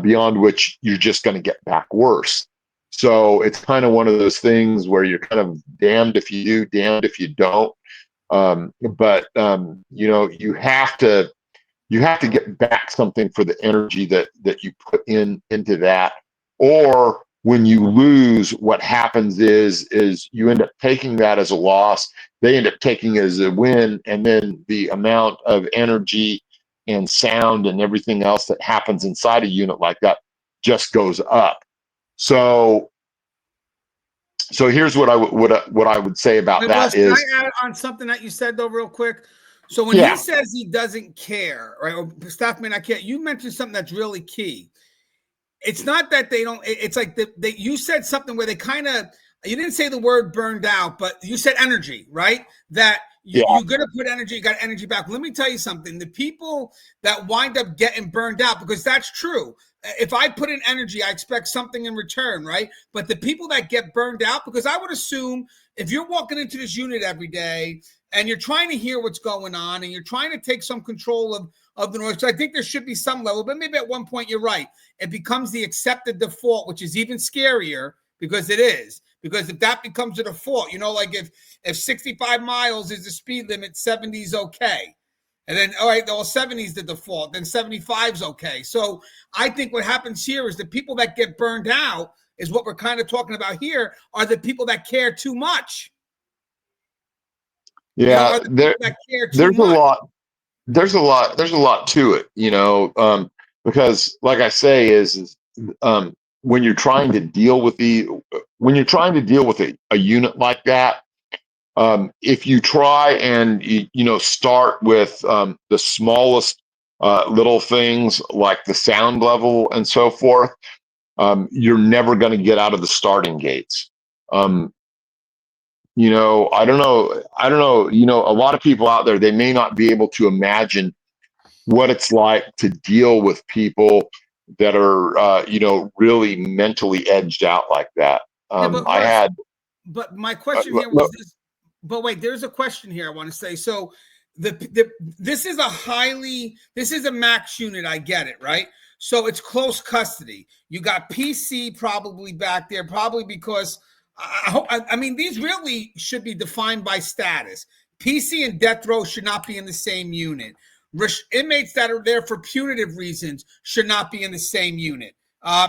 beyond which you're just going to get back worse. So it's kind of one of those things where you're kind of damned if you do, damned if you don't. But you know, you have to get back something for the energy that you put into that. Or when you lose, what happens is you end up taking that as a loss. They end up taking it as a win, and then the amount of energy and sound and everything else that happens inside a unit like that just goes up. So here's what I would say about that Russ, is, can I add on something that you said though real quick? So when yeah, he says he doesn't care, right, or staff may not care, you mentioned something that's really key. It's not that they don't, it's like you said something where they kind of, you didn't say the word burned out, but you said energy, right? That yeah, you're going to put energy, you got energy back. Let me tell you something. The people that wind up getting burned out, because that's true. If I put in energy, I expect something in return, right? But the people that get burned out, because I would assume if you're walking into this unit every day and you're trying to hear what's going on and you're trying to take some control of the noise, so I think there should be some level, but maybe at one point you're right. It becomes the accepted default, which is even scarier because it is. Because if that becomes a default, you know, like if 65 miles is the speed limit, 70 is okay. And then, all right, well, 70 is the default, then 75 is okay. So I think what happens here is the people that get burned out is what we're kind of talking about here, are the people that care too much. yeah. You know, that care too There's a much. lot. There's a lot to it, you know, because like I say, is when you're trying to deal with a unit like that, if you try and you know, start with the smallest little things like the sound level and so forth, you're never going to get out of the starting gates. You know, I don't know, you know, a lot of people out there, they may not be able to imagine what it's like to deal with people that are, you know, really mentally edged out like that. Yeah, but I Russ, had, but my question here was this. But wait, there's a question here I want to say. So this is a max unit. I get it, right? So it's close custody. You got PC probably back there, probably because I mean, these really should be defined by status. PC and death row should not be in the same unit. Inmates that are there for punitive reasons should not be in the same unit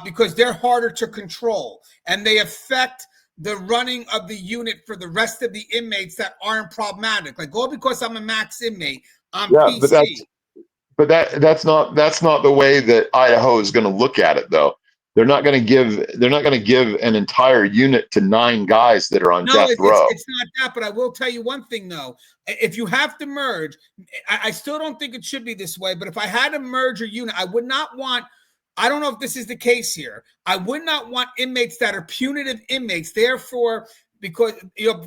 because they're harder to control and they affect the running of the unit for the rest of the inmates that aren't problematic. Like, oh, because I'm a max inmate, I'm yeah, PC. but that's not the way that Idaho is going to look at it, though. They're not going to give an entire unit to 9 guys that are on No, death row. it's not that. But I will tell you one thing, though. If you have to merge, I still don't think it should be this way. But if I had to merge a unit, I would not want. I don't know if this is the case here. I would not want inmates that are punitive inmates, therefore, because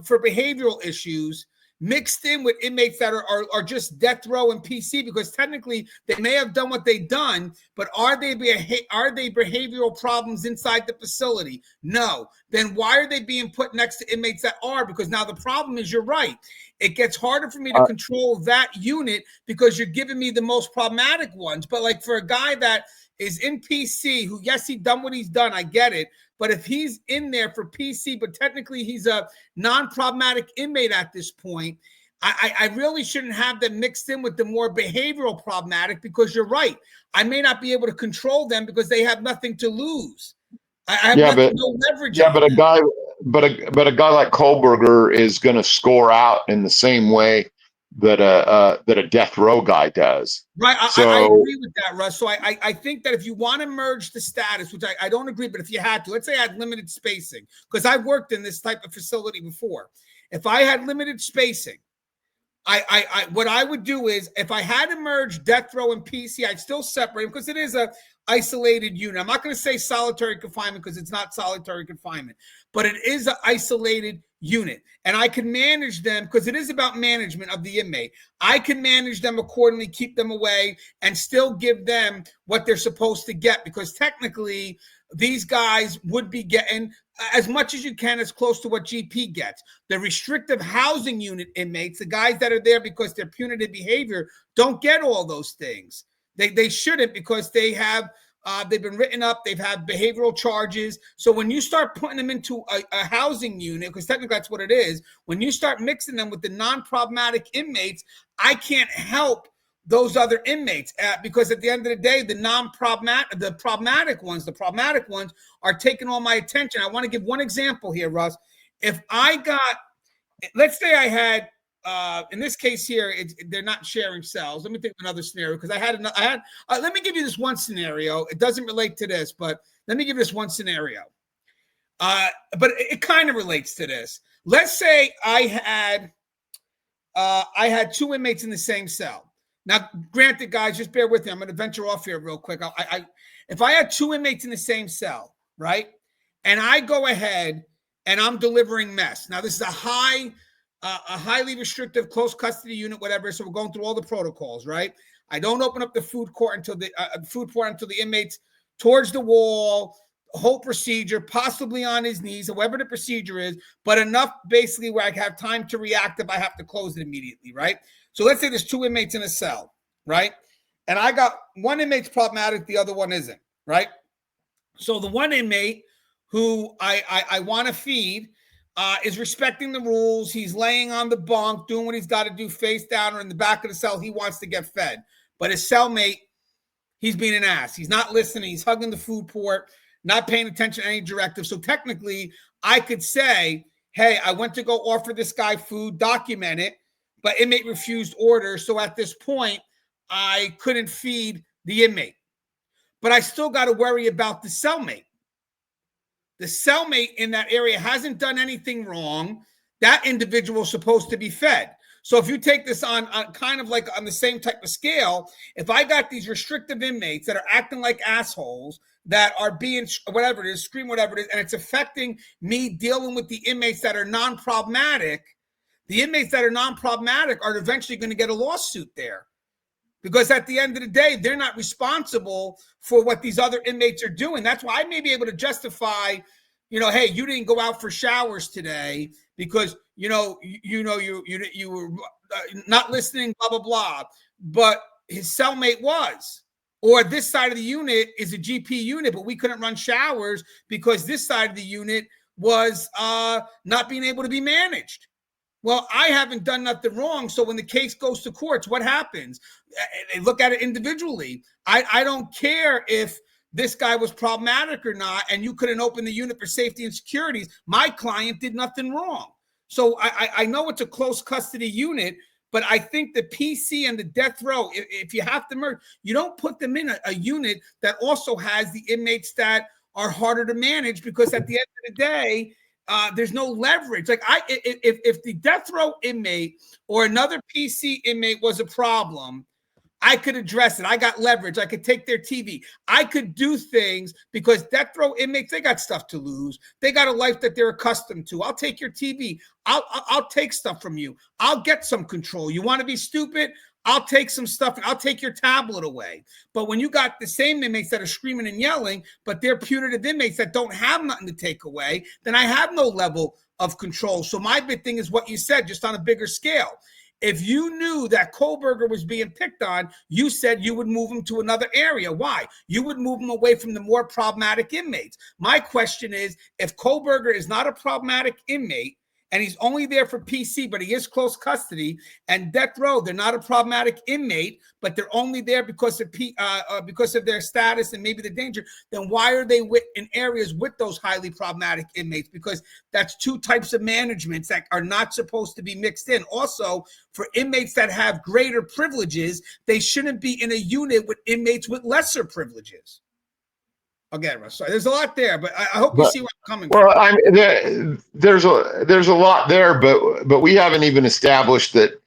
for behavioral issues, mixed in with inmates that are just death row and PC, because technically they may have done what they've done, but are they behavioral problems inside the facility? No. Then why are they being put next to inmates that are? Because now the problem is, you're right. It gets harder for me to control that unit because you're giving me the most problematic ones. But like for a guy that is in PC, who, yes, he done what he's done, I get it. But if he's in there for PC, but technically he's a non-problematic inmate at this point, I really shouldn't have them mixed in with the more behavioral problematic, because you're right. I may not be able to control them because they have nothing to lose. I have no leverage. Yeah, but a guy like Kohberger is going to score out in the same way that a death row guy does. Right. So I agree with that, Russ. So I think that if you want to merge the status, which I don't agree, but if you had to, let's say I had limited spacing, because I've worked in this type of facility before. If I had limited spacing, what I would do is, if I had to merge death row and PC, I'd still separate them because it is a isolated unit. I'm not going to say solitary confinement because it's not solitary confinement, but it is an isolated unit, and I can manage them because it is about management of the inmate. I can manage them accordingly, keep them away, and still give them what they're supposed to get, because technically these guys would be getting as much as you can, as close to what GP gets. The restrictive housing unit inmates, the guys that are there because they're punitive behavior, don't get all those things. They shouldn't, because they have they've been written up. They've had behavioral charges. So when you start putting them into a housing unit, because technically that's what it is, when you start mixing them with the non-problematic inmates, I can't help those other inmates because at the end of the day, the problematic ones are taking all my attention. I want to give one example here, Russ. If I got, let's say I had, in this case here, they're not sharing cells. Let me think of another scenario, because let me give you this one scenario. It doesn't relate to this, but let me give you this one scenario. But it kind of relates to this. Let's say I had two inmates in the same cell. Now, granted, guys, just bear with me. I'm going to venture off here real quick. If I had two inmates in the same cell, right, and I go ahead and I'm delivering mess. Now, this is a highly restrictive close custody unit, whatever. So we're going through all the protocols, right? I don't open up the food port until the inmate's towards the wall. Whole procedure, possibly on his knees, however the procedure is, but enough basically where I have time to react if I have to close it immediately, right? So let's say there's two inmates in a cell, right? And I got one inmate's problematic, the other one isn't, right? So the one inmate who I want to feed is respecting the rules. He's laying on the bunk, doing what he's got to do, face down, or in the back of the cell. He wants to get fed. But his cellmate, he's being an ass. He's not listening. He's hugging the food port, not paying attention to any directive. So technically, I could say, hey, I went to go offer this guy food, document it, but inmate refused order. So at this point, I couldn't feed the inmate. But I still got to worry about the cellmate. The cellmate in that area hasn't done anything wrong. That individual is supposed to be fed. So if you take this on kind of like on the same type of scale, if I got these restrictive inmates that are acting like assholes, that are being whatever it is, scream whatever it is, and it's affecting me dealing with the inmates that are non-problematic, the inmates that are non-problematic are eventually going to get a lawsuit there. Because at the end of the day, they're not responsible for what these other inmates are doing. That's why I may be able to justify, hey, you didn't go out for showers today because, you were not listening, blah, blah, blah. But his cellmate was. Or this side of the unit is a GP unit, but we couldn't run showers because this side of the unit was not being able to be managed. Well, I haven't done nothing wrong. So when the case goes to courts, what happens? They look at it individually. I don't care if this guy was problematic or not, and you couldn't open the unit for safety and securities. My client did nothing wrong. So I know it's a close custody unit, but I think the PC and the death row, if you have to merge, you don't put them in a unit that also has the inmates that are harder to manage, because at the end of the day, there's no leverage. Like if the death row inmate or another PC inmate was a problem, I could address it. I got leverage. I could take their TV. I could do things because death row inmates, they got stuff to lose. They got a life that they're accustomed to. I'll take your TV. I'll take stuff from you. I'll get some control. You want to be stupid? I'll take some stuff. I'll take your tablet away. But when you got the same inmates that are screaming and yelling, but they're punitive inmates that don't have nothing to take away, then I have no level of control. So my big thing is what you said, just on a bigger scale. If you knew that Kohberger was being picked on, you said you would move him to another area. Why? You would move him away from the more problematic inmates. My question is, if Kohberger is not a problematic inmate, and he's only there for PC, but he is close custody, and death row, they're not a problematic inmate, but they're only there because of their status and maybe the danger, then why are they in areas with those highly problematic inmates? Because that's two types of managements that are not supposed to be mixed in. Also, for inmates that have greater privileges, they shouldn't be in a unit with inmates with lesser privileges. Okay, Russ. Sorry, there's a lot there, but I hope you see where I'm coming from. Well, there's a lot there, but we haven't even established that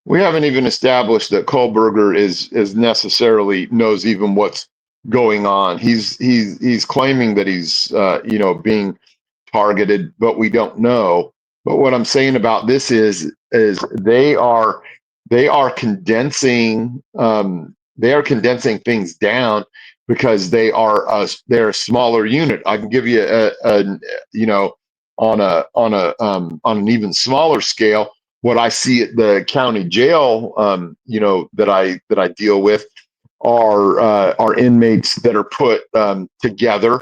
Kohberger is necessarily knows even what's going on. He's claiming that he's being targeted, but we don't know. But what I'm saying about this is they are condensing things down because they're a smaller unit. I can give you on an even smaller scale, what I see at the county jail, that I deal with are inmates that are put together,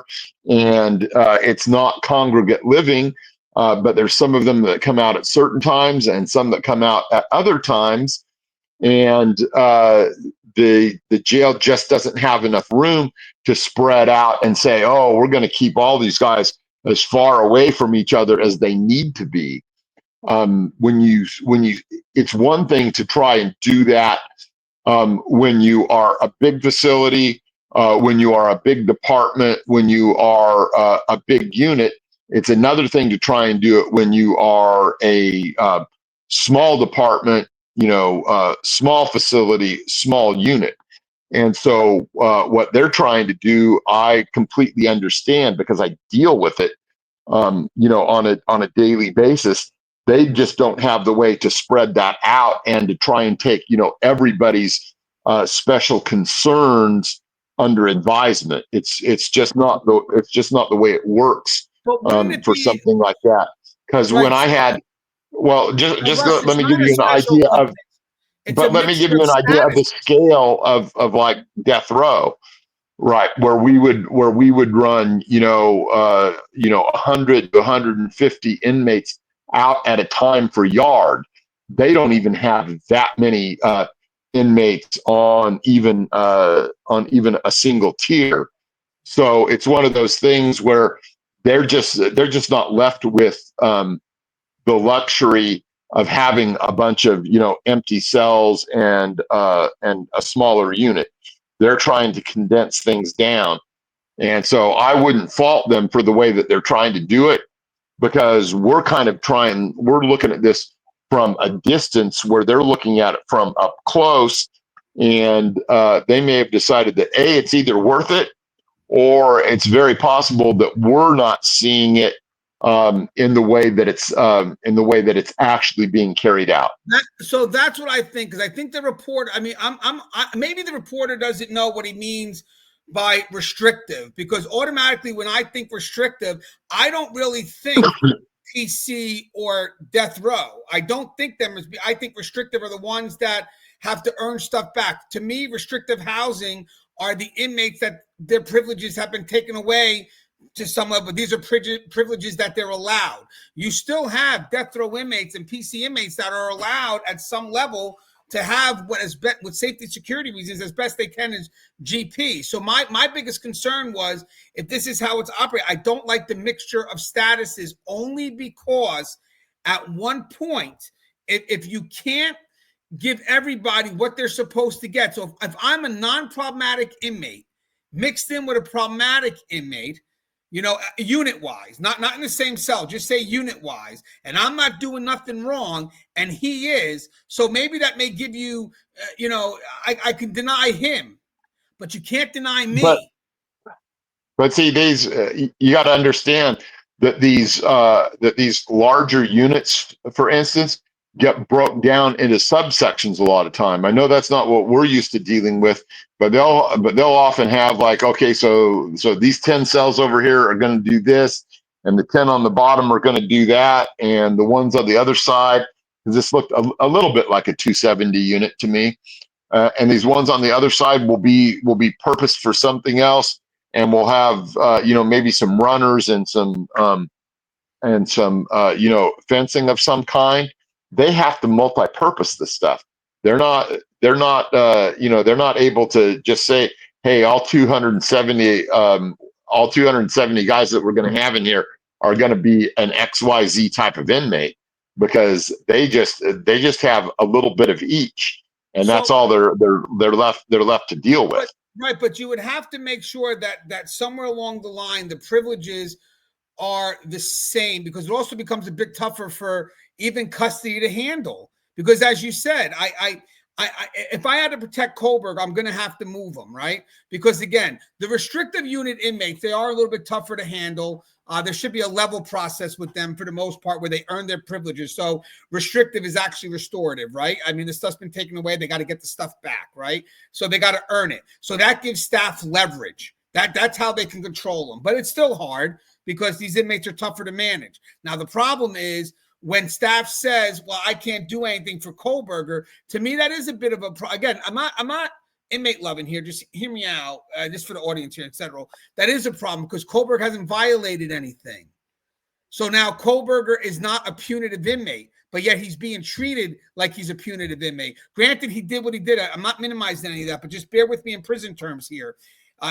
and it's not congregate living, but there's some of them that come out at certain times and some that come out at other times, and the jail just doesn't have enough room to spread out and say, oh, we're going to keep all these guys as far away from each other as they need to be. When you, it's one thing to try and do that when you are a big facility, when you are a big department, when you are a big unit. It's another thing to try and do it when you are a small department, small facility, small unit. And so what they're trying to do, I completely understand because I deal with it, on a daily basis. They just don't have the way to spread that out and to try and take, everybody's special concerns under advisement. It's just not the way it works for something like that. Because when I had, well, let me give you an idea of. But let me give you an idea of the scale of like death row, right? Where we would run, 100 to 150 inmates out at a time for yard. They don't even have that many inmates on even a single tier. So it's one of those things where they're just not left with the luxury of having a bunch of empty cells and a smaller unit. They're trying to condense things down, and so I wouldn't fault them for the way that they're trying to do it, because we're looking at this from a distance where they're looking at it from up close, and they may have decided that it's either worth it, or it's very possible that we're not seeing it in the way that it's actually being carried out. So that's what I think, because I think the reporter. I mean, maybe the reporter doesn't know what he means by restrictive, because automatically when I think restrictive, I don't really think PC or death row. I don't think them as. I think restrictive are the ones that have to earn stuff back. To me, restrictive housing are the inmates that their privileges have been taken away to some level, but these are privileges that they're allowed. You still have death row inmates and PC inmates that are allowed at some level to have what is with safety security reasons as best they can as GP. So my biggest concern was, if this is how it's operating, I don't like the mixture of statuses, only because at one point, if you can't give everybody what they're supposed to get. So if I'm a non-problematic inmate mixed in with a problematic inmate, unit-wise, not in the same cell, just say unit-wise, and I'm not doing nothing wrong, and he is, so maybe that may give you, I can deny him, but you can't deny me. But see, these you got to understand that these larger units, for instance, get broke down into subsections a lot of time. I know that's not what we're used to dealing with, but they'll often have like, okay, so these 10 cells over here are going to do this, and the 10 on the bottom are going to do that, and the ones on the other side, this looked a little bit like a 270 unit to me, and these ones on the other side will be purposed for something else, and we'll have maybe some runners and some fencing of some kind. They have to multi-purpose this stuff. They're not able to just say, hey, all 270 guys that we're going to have in here are going to be an XYZ type of inmate, because they just have a little bit of each, and that's all they're left to deal with. Right, but you would have to make sure that somewhere along the line the privileges are the same, because it also becomes a bit tougher for even custody to handle. Because as you said, I if I had to protect Kohberger, I'm going to have to move them, right? Because again, the restrictive unit inmates, they are a little bit tougher to handle. There should be a level process with them for the most part where they earn their privileges. So restrictive is actually restorative, right? I mean, the stuff's been taken away. They got to get the stuff back, right? So they got to earn it. So that gives staff leverage. That's how they can control them. But it's still hard because these inmates are tougher to manage. Now, the problem is when staff says, well, I can't do anything for Kohberger, to me, that is a bit of a problem. Again, I'm not inmate loving here. Just hear me out, just for the audience here, etc. That is a problem because Kohberger hasn't violated anything. So now Kohberger is not a punitive inmate, but yet he's being treated like he's a punitive inmate. Granted, he did what he did. I'm not minimizing any of that, but just bear with me in prison terms here.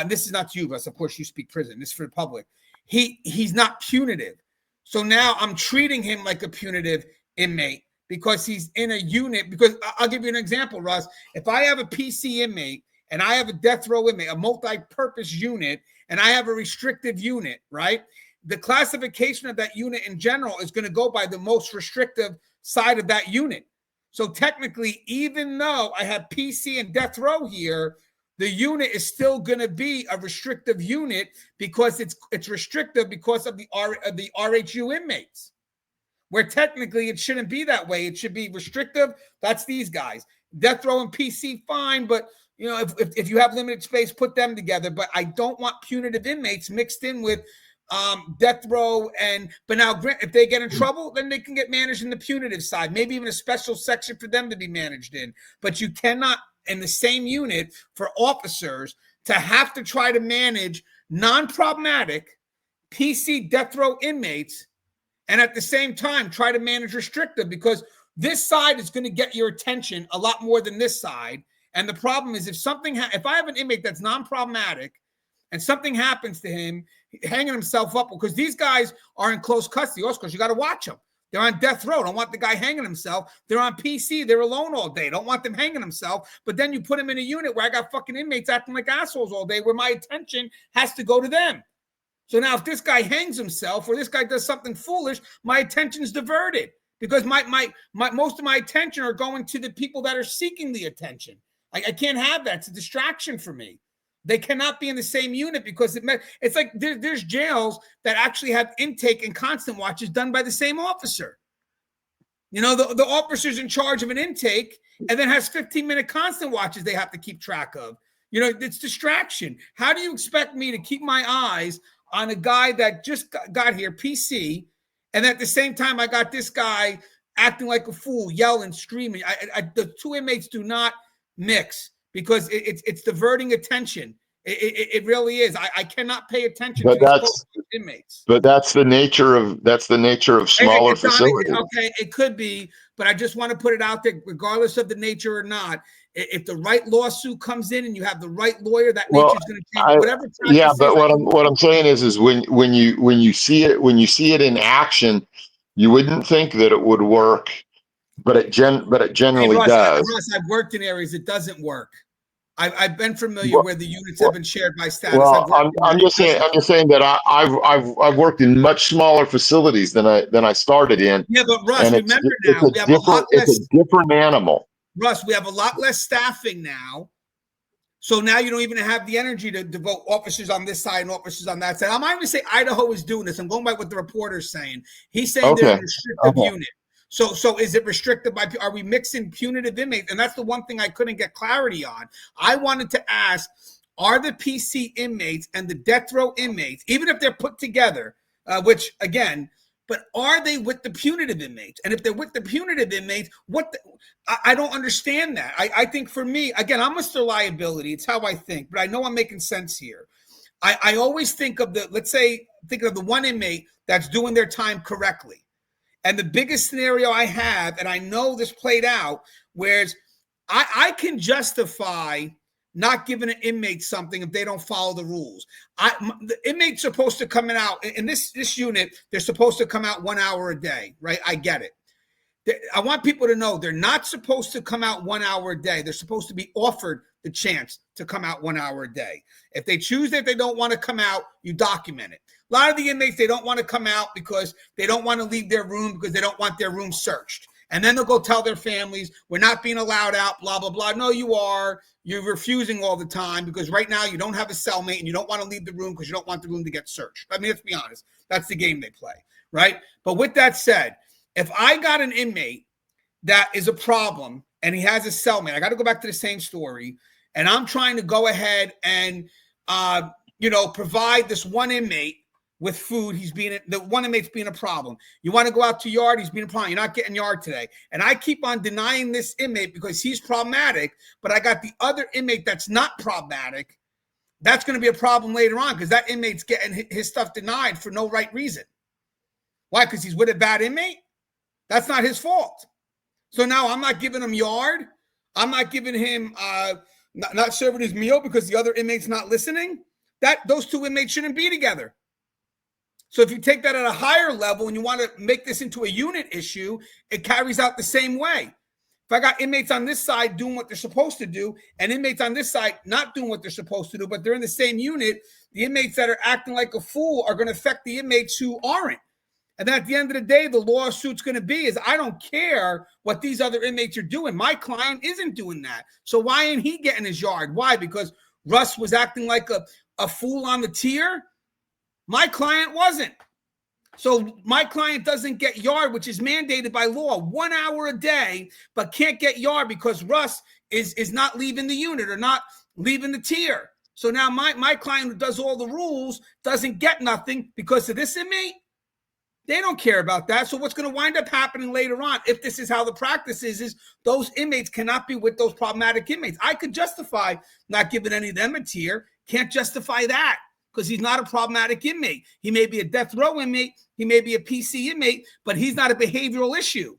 This is not to you, Russ. Of course, you speak prison. This is for the public. He's not punitive. So now I'm treating him like a punitive inmate because he's in a unit. Because I'll give you an example, Russ. If I have a PC inmate and I have a death row inmate, a multi-purpose unit, and I have a restrictive unit, right? The classification of that unit in general is going to go by the most restrictive side of that unit. So technically, even though I have PC and death row here, the unit is still going to be a restrictive unit because it's restrictive because of the RHU inmates. Where technically it shouldn't be that way. It should be restrictive. That's these guys. Death row and PC, fine, but you know, if you have limited space, put them together. But I don't want punitive inmates mixed in with death row. But now if they get in trouble, then they can get managed in the punitive side. Maybe even a special section for them to be managed in. But you cannot, in the same unit for officers, to have to try to manage non-problematic PC death row inmates and at the same time try to manage restrictive, because this side is going to get your attention a lot more than this side. And the problem is if I have an inmate that's non-problematic and something happens to him, hanging himself up, because these guys are in close custody, also because you got to watch them. They're on death row. Don't want the guy hanging himself. They're on PC. They're alone all day. Don't want them hanging himself. But then you put them in a unit where I got fucking inmates acting like assholes all day, where my attention has to go to them. So now if this guy hangs himself or this guy does something foolish, my attention's diverted because my most of my attention are going to the people that are seeking the attention. I can't have that. It's a distraction for me. They cannot be in the same unit because it's like there's jails that actually have intake and constant watches done by the same officer. You know, the officer's in charge of an intake and then has 15-minute constant watches they have to keep track of. You know, it's distraction. How do you expect me to keep my eyes on a guy that just got here, PC, and at the same time I got this guy acting like a fool, yelling, screaming? The two inmates do not mix because it's diverting attention. It really is. I cannot pay attention to these inmates. But that's the nature of smaller facilities. Okay, it could be, but I just want to put it out there, regardless of the nature or not. If the right lawsuit comes in and you have the right lawyer, that nature is going to change. Whatever. Yeah, but what I'm saying is when you see it in action, you wouldn't think that it would work, but it generally does. Russ, I've worked in areas it doesn't work. I've been familiar where the units have been shared by status. Well, I'm just saying that I've worked in much smaller facilities than I started in. Yeah, but Russ, remember now we have a lot less. It's a different animal. Russ, we have a lot less staffing now. So now you don't even have the energy to devote officers on this side and officers on that side. I'm not even saying Idaho is doing this. I'm going by what the reporter's saying. He's saying they're a restrictive unit. So is it restricted by, are we mixing punitive inmates? And that's the one thing I couldn't get clarity on. I wanted to ask, are the PC inmates and the death row inmates, even if they're put together, which again, but are they with the punitive inmates? And if they're with the punitive inmates, I don't understand that. I think for me, again, I'm Mr. Liability. It's how I think, but I know I'm making sense here. I always think of think of the one inmate that's doing their time correctly. And the biggest scenario I have, and I know this played out, whereas I can justify not giving an inmate something if they don't follow the rules. The inmate's supposed to come out in this unit. They're supposed to come out 1 hour a day, right? I get it. I want people to know they're not supposed to come out 1 hour a day. They're supposed to be offered the chance to come out 1 hour a day. If they choose that they don't want to come out, you document it. A lot of the inmates, they don't want to come out because they don't want to leave their room because they don't want their room searched. And then they'll go tell their families, we're not being allowed out, blah, blah, blah. No, you are. You're refusing all the time because right now you don't have a cellmate and you don't want to leave the room because you don't want the room to get searched. I mean, let's be honest. That's the game they play, right? But with that said, if I got an inmate that is a problem and he has a cellmate, I got to go back to the same story, and I'm trying to go ahead and, provide this one inmate with food. The one inmate's being a problem. You want to go out to yard, he's being a problem. You're not getting yard today. And I keep on denying this inmate because he's problematic, but I got the other inmate that's not problematic. That's going to be a problem later on because that inmate's getting his stuff denied for no right reason. Why? Because he's with a bad inmate? That's not his fault. So now I'm not giving him yard. I'm not giving him, not serving his meal because the other inmate's not listening. Those two inmates shouldn't be together. So if you take that at a higher level and you want to make this into a unit issue, it carries out the same way. If I got inmates on this side doing what they're supposed to do and inmates on this side not doing what they're supposed to do, but they're in the same unit, the inmates that are acting like a fool are going to affect the inmates who aren't. And then at the end of the day, the lawsuit's going to be is I don't care what these other inmates are doing. My client isn't doing that. So why ain't he getting his yard? Why? Because Russ was acting like a fool on the tier? My client wasn't. So my client doesn't get yard, which is mandated by law, 1 hour a day, but can't get yard because Russ is not leaving the unit or not leaving the tier. So now my client who does all the rules doesn't get nothing because of this inmate. They don't care about that. So what's going to wind up happening later on, if this is how the practice is those inmates cannot be with those problematic inmates. I could justify not giving any of them a tier. Can't justify that because he's not a problematic inmate. He may be a death row inmate. He may be a PC inmate, but he's not a behavioral issue.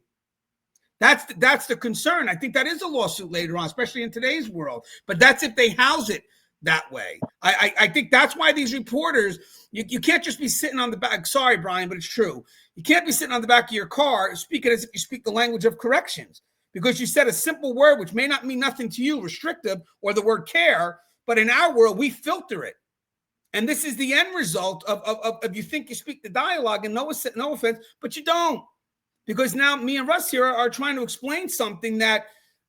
That's the concern. I think that is a lawsuit later on, especially in today's world. But that's if they house it that way. I think that's why these reporters, you can't just be sitting on the back. Sorry, Brian, but it's true. You can't be sitting on the back of your car speaking as if you speak the language of corrections because you said a simple word which may not mean nothing to you, restrictive, or the word care, but in our world, we filter it. And this is the end result of you think you speak the dialogue, and no offense, but you don't. Because now me and Russ here are trying to explain something that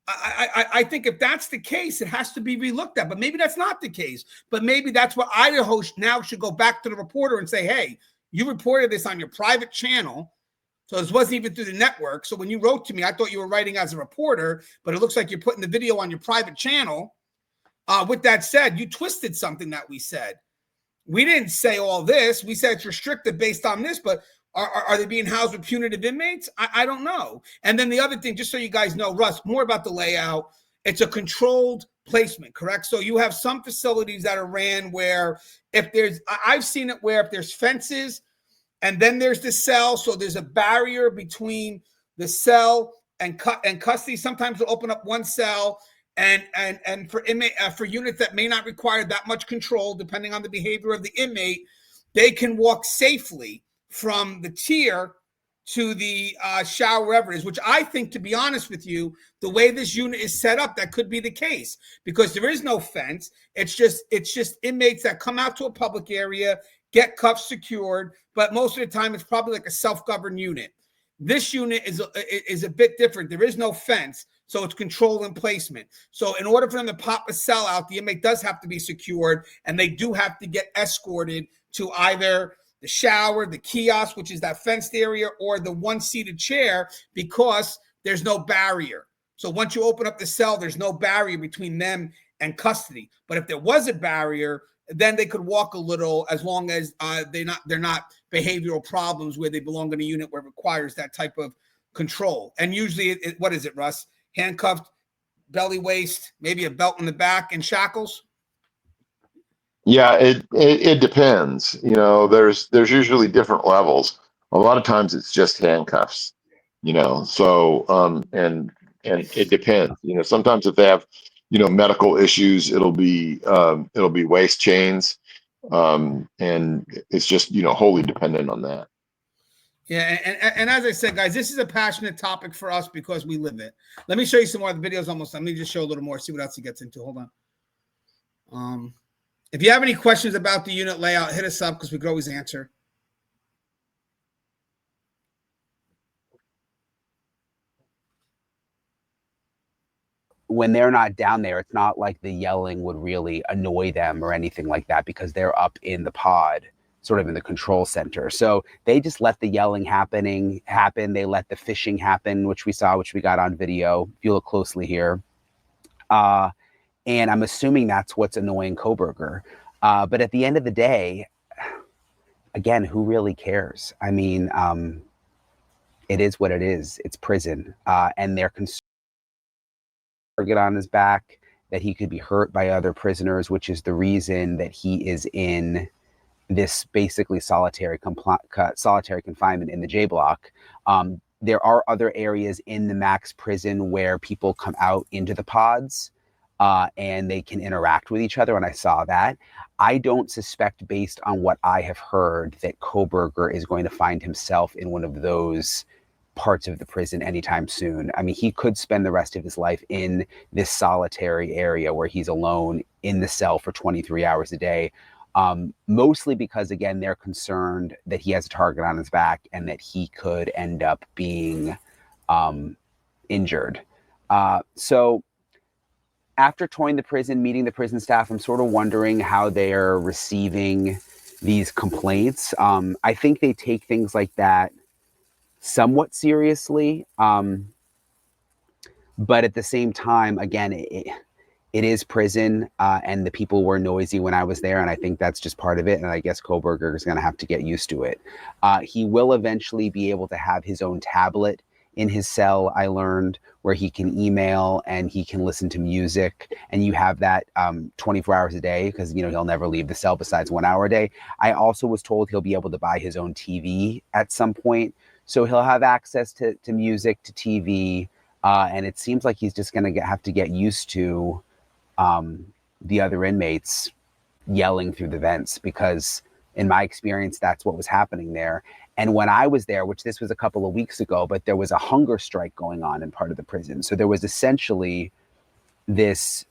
I think if that's the case, it has to be relooked at. But maybe that's not the case. But maybe that's what Idaho now should go back to the reporter and say, hey, you reported this on your private channel. So this wasn't even through the network. So when you wrote to me, I thought you were writing as a reporter, but it looks like you're putting the video on your private channel. With that said, you twisted something that we said. We didn't say all this. We said it's restricted based on this, but are they being housed with punitive inmates? I don't know. And then the other thing, just so you guys know, Russ, more about the layout. It's a controlled placement, correct? So you have some facilities that are ran where I've seen it where if there's fences and then there's the cell, so there's a barrier between the cell and custody. Sometimes they'll open up one cell. And for units that may not require that much control, depending on the behavior of the inmate, they can walk safely from the tier to the shower, wherever it is, which I think, to be honest with you, the way this unit is set up, that could be the case because there is no fence. It's just inmates that come out to a public area, get cuffs secured, but most of the time it's probably like a self-governed unit. This unit is a bit different. There is no fence. So it's control and placement. So in order for them to pop a cell out, the inmate does have to be secured, and they do have to get escorted to either the shower, the kiosk, which is that fenced area, or the one-seated chair because there's no barrier. So once you open up the cell, there's no barrier between them and custody. But if there was a barrier, then they could walk a little as long as they're not behavioral problems where they belong in a unit where it requires that type of control. And usually, what is it, Russ? Handcuffed, belly waist, maybe a belt in the back, and shackles? Yeah, it depends. There's usually different levels. A lot of times it's just handcuffs, so and it depends. Sometimes if they have, medical issues, it'll be waist chains. And it's just, wholly dependent on that. Yeah, and as I said, guys, this is a passionate topic for us because we live it. Let me show you some more. The video's almost done. Let me just show a little more, see what else he gets into. Hold on. If you have any questions about the unit layout, hit us up because we could always answer. when they're not down there, it's not like the yelling would really annoy them or anything like that, because they're up in the pod, sort of in the control center. So they just let the yelling happen. They let the fishing happen, which we got on video. If you look closely here. And I'm assuming that's what's annoying Kohberger. But at the end of the day, again, who really cares? I mean, it is what it is. It's prison. And they're concerned get on his back, that he could be hurt by other prisoners, which is the reason that he is in this basically solitary confinement in the J block. There are other areas in the max prison where people come out into the pods and they can interact with each other. And I saw that. I don't suspect, based on what I have heard, that Kohberger is going to find himself in one of those parts of the prison anytime soon. I mean, he could spend the rest of his life in this solitary area where he's alone in the cell for 23 hours a day. Mostly because, again, they're concerned that he has a target on his back and that he could end up being injured. So after touring the prison, meeting the prison staff, I'm sort of wondering how they're receiving these complaints. I think they take things like that somewhat seriously. But at the same time, again, it is prison, and the people were noisy when I was there, and I think that's just part of it, and I guess Kohberger is going to have to get used to it. He will eventually be able to have his own tablet in his cell, I learned, where he can email and he can listen to music, and you have that 24 hours a day, because, you know, he'll never leave the cell besides 1 hour a day. I also was told he'll be able to buy his own TV at some point, so he'll have access to music, to TV, and it seems like he's just going to have to get used to the other inmates yelling through the vents, because in my experience, that's what was happening there. And when I was there, which this was a couple of weeks ago, but there was a hunger strike going on in part of the prison. So there was essentially this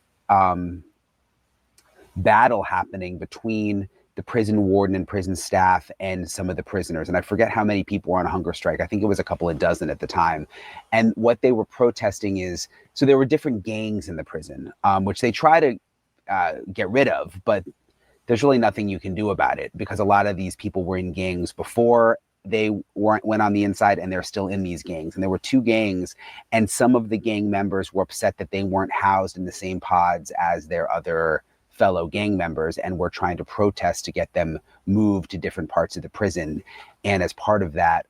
battle happening between the prison warden and prison staff and some of the prisoners. And I forget how many people were on a hunger strike. I think it was a couple of dozen at the time. And what they were protesting is, so there were different gangs in the prison, which they try to get rid of, but there's really nothing you can do about it, because a lot of these people were in gangs before they went on the inside, and they're still in these gangs. And there were two gangs, and some of the gang members were upset that they weren't housed in the same pods as their other fellow gang members, and were trying to protest to get them moved to different parts of the prison. And as part of that,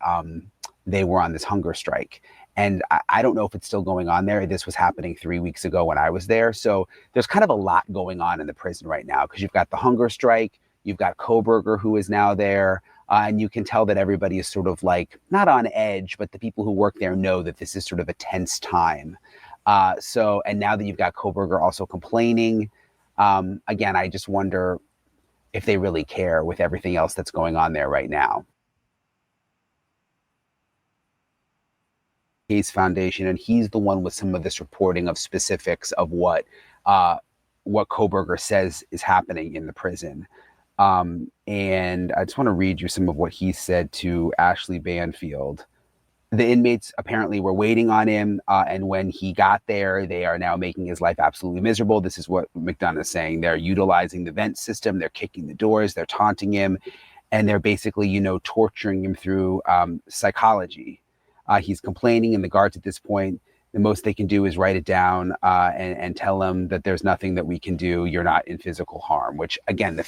they were on this hunger strike. And I don't know if it's still going on there. This was happening 3 weeks ago when I was there. So there's kind of a lot going on in the prison right now, because you've got the hunger strike, you've got Kohberger, who is now there, and you can tell that everybody is sort of like, not on edge, but the people who work there know that this is sort of a tense time. And now that you've got Kohberger also complaining, again, I just wonder if they really care with everything else that's going on there right now. Case Foundation, and he's the one with some of this reporting of specifics of what Kohberger says is happening in the prison. And I just want to read you some of what he said to Ashley Banfield. The inmates apparently were waiting on him, and when he got there, they are now making his life absolutely miserable. This is what McDonough is saying. They're utilizing the vent system, they're kicking the doors, they're taunting him, and they're basically, torturing him through psychology. He's complaining, and the guards at this point, the most they can do is write it down and tell him that there's nothing that we can do. You're not in physical harm, which, again,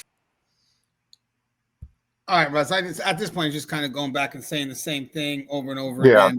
all right, Russ, at this point, just kind of going back and saying the same thing over and over again.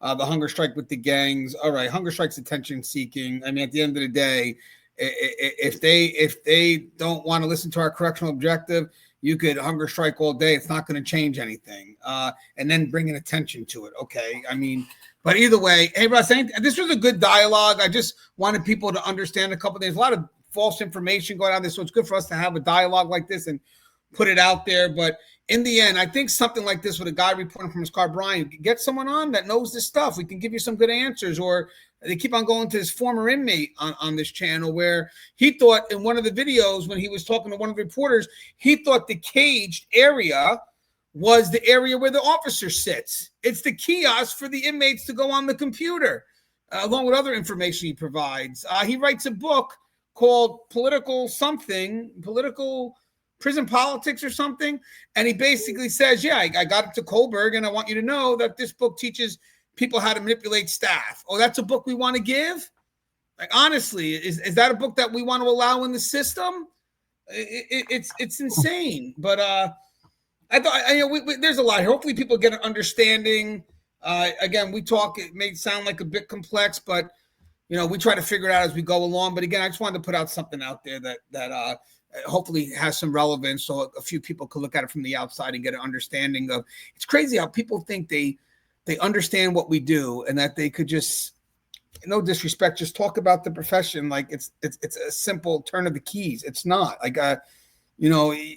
The hunger strike with the gangs. All right, hunger strike's attention seeking. I mean, at the end of the day, if they don't want to listen to our correctional objective, you could hunger strike all day. It's not going to change anything. And then bringing attention to it. Okay. I mean, but either way, hey, Russ, this was a good dialogue. I just wanted people to understand a couple of things. A lot of false information going on there. So it's good for us to have a dialogue like this and put it out there. But in the end, I think something like this with a guy reporting from his car, Bryan, get someone on that knows this stuff. We can give you some good answers. Or they keep on going to his former inmate on this channel, where he thought in one of the videos when he was talking to one of the reporters, he thought the caged area was the area where the officer sits. It's the kiosk for the inmates to go on the computer. along with other information he provides. He writes a book called Political Prison Politics or something. And he basically says, yeah, I got it to Kohberger, and I want you to know that this book teaches people how to manipulate staff. Oh, that's a book we want to give? Like, honestly, is that a book that we want to allow in the system? It's insane. But I thought, there's a lot here. Hopefully people get an understanding. Again, we talk, it may sound like a bit complex, but we try to figure it out as we go along. But again, I just wanted to put out something out there that hopefully has some relevance, so a few people could look at it from the outside and get an understanding of. It's crazy how people think they understand what we do, and that they could just, no disrespect, just talk about the profession like it's a simple turn of the keys. It's not. Like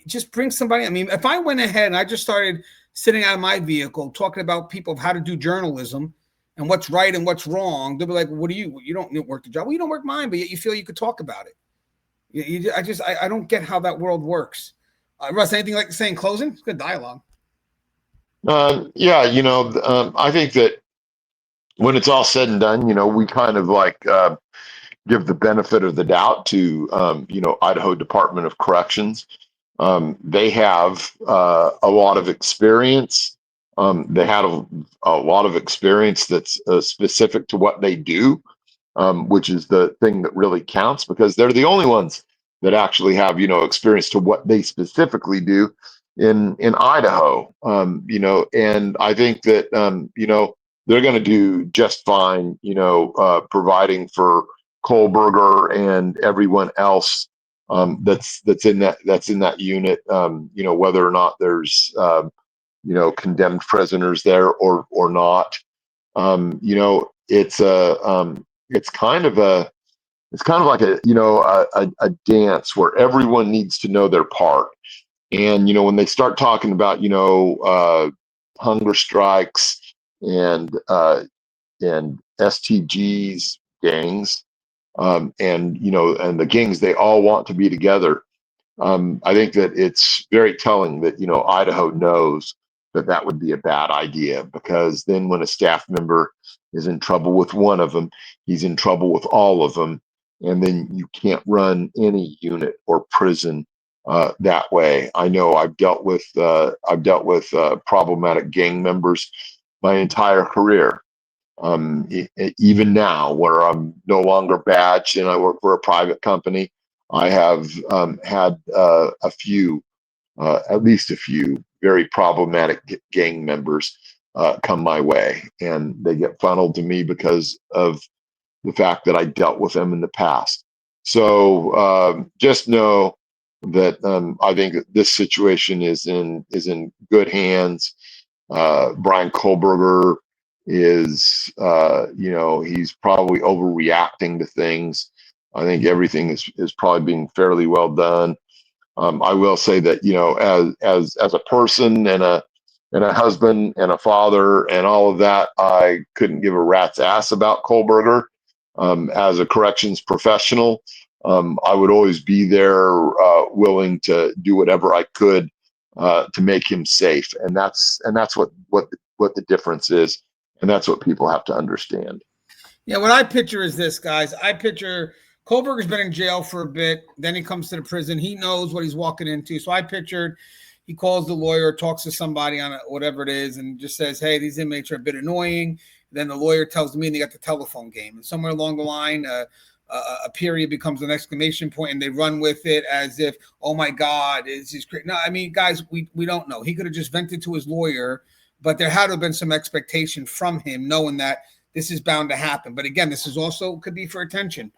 just bring somebody. I mean, if I went ahead and I just started sitting out of my vehicle talking about people of how to do journalism and what's right and what's wrong, they'll be like, "What do you don't work the job? Well, you don't work mine, but yet you feel you could talk about it." I don't get how that world works. Russ, anything like to say in closing? It's good dialogue. I think that when it's all said and done, we kind of like give the benefit of the doubt to, Idaho Department of Corrections. They have a lot of experience. They had a lot of experience that's specific to what they do, which is the thing that really counts, because they're the only ones that actually have, experience to what they specifically do in Idaho. And I think that, they're going to do just fine, providing for Kohberger and everyone else that's in that unit, whether or not there's, condemned prisoners there or not. It's kind of like a dance where everyone needs to know their part. And, when they start talking about, hunger strikes and STGs, gangs, and the gangs, they all want to be together. I think that it's very telling that, Idaho knows that would be a bad idea, because then when a staff member is in trouble with one of them, he's in trouble with all of them. And then you can't run any unit or prison that way. I know I've dealt with problematic gang members my entire career. Even now, where I'm no longer badged and I work for a private company, I have had at least a few very problematic gang members come my way, and they get funneled to me because of the fact that I dealt with them in the past. So just know that I think that this situation is in good hands. Bryan Kohberger is, he's probably overreacting to things. I think everything is probably being fairly well done. I will say that, as a person and a husband and a father and all of that, I couldn't give a rat's ass about Kohberger. As a corrections professional, I would always be there, willing to do whatever I could to make him safe, and that's what the difference is, and that's what people have to understand. Yeah, what I picture is this, guys. I picture Kohberger's been in jail for a bit. Then he comes to the prison. He knows what he's walking into. So I pictured he calls the lawyer, talks to somebody on whatever it is, and just says, "Hey, these inmates are a bit annoying." Then the lawyer tells me, and they got the telephone game. And somewhere along the line, a period becomes an exclamation point, and they run with it as if, "Oh my God, is this great?" No, I mean, guys, we don't know. He could have just vented to his lawyer, but there had to have been some expectation from him, knowing that this is bound to happen. But again, this is also could be for attention.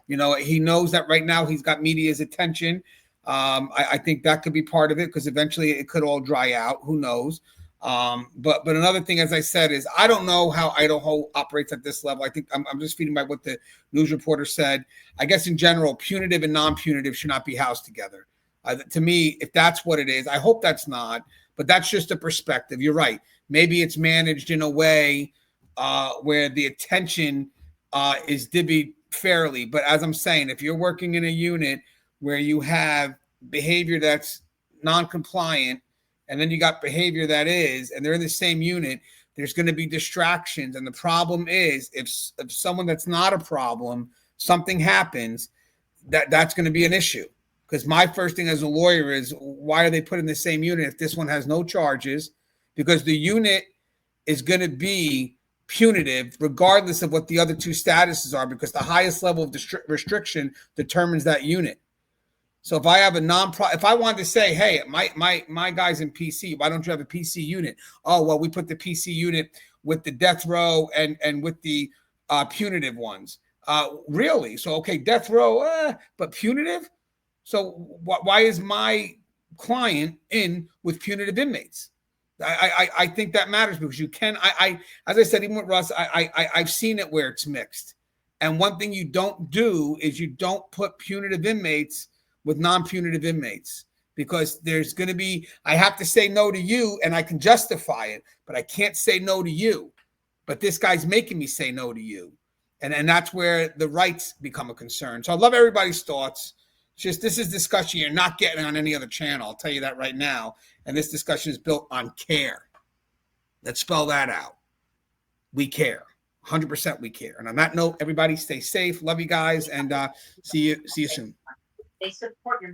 He knows that right now he's got media's attention. I think that could be part of it, because eventually it could all dry out. Who knows? But another thing, as I said, is I don't know how Idaho operates at this level. I think I'm just feeding by what the news reporter said. I guess in general, punitive and non-punitive should not be housed together. To me, if that's what it is, I hope that's not, but that's just a perspective. You're right. Maybe it's managed in a way where the attention is divvied fairly. But as I'm saying, if you're working in a unit where you have behavior that's non-compliant, and then you got behavior that is, and they're in the same unit, There's going to be distractions. And the problem is if someone that's not a problem, something happens, that's going to be an issue. Because my first thing as a lawyer is, why are they put in the same unit if this one has no charges? Because the unit is going to be punitive regardless of what the other two statuses are, because the highest level of restriction determines that unit. So if I have a if I wanted to say, hey, my guy's in PC, why don't you have a PC unit? Oh, well, we put the PC unit with the death row and with the punitive ones. Really? So, okay, death row, but punitive? So why is my client in with punitive inmates? I think that matters, because you can, as I said, even with Russ, I've seen it where it's mixed. And one thing you don't do is you don't put punitive inmates with non-punitive inmates, because there's going to be, I have to say no to you and I can justify it, but I can't say no to you. But this guy's making me say no to you. And that's where the rights become a concern. So I love everybody's thoughts. Just, this is discussion you're not getting on any other channel. I'll tell you that right now. And this discussion is built on care. Let's spell that out. We care. 100% we care. And on that note, everybody stay safe. Love you guys, and see you soon. They support your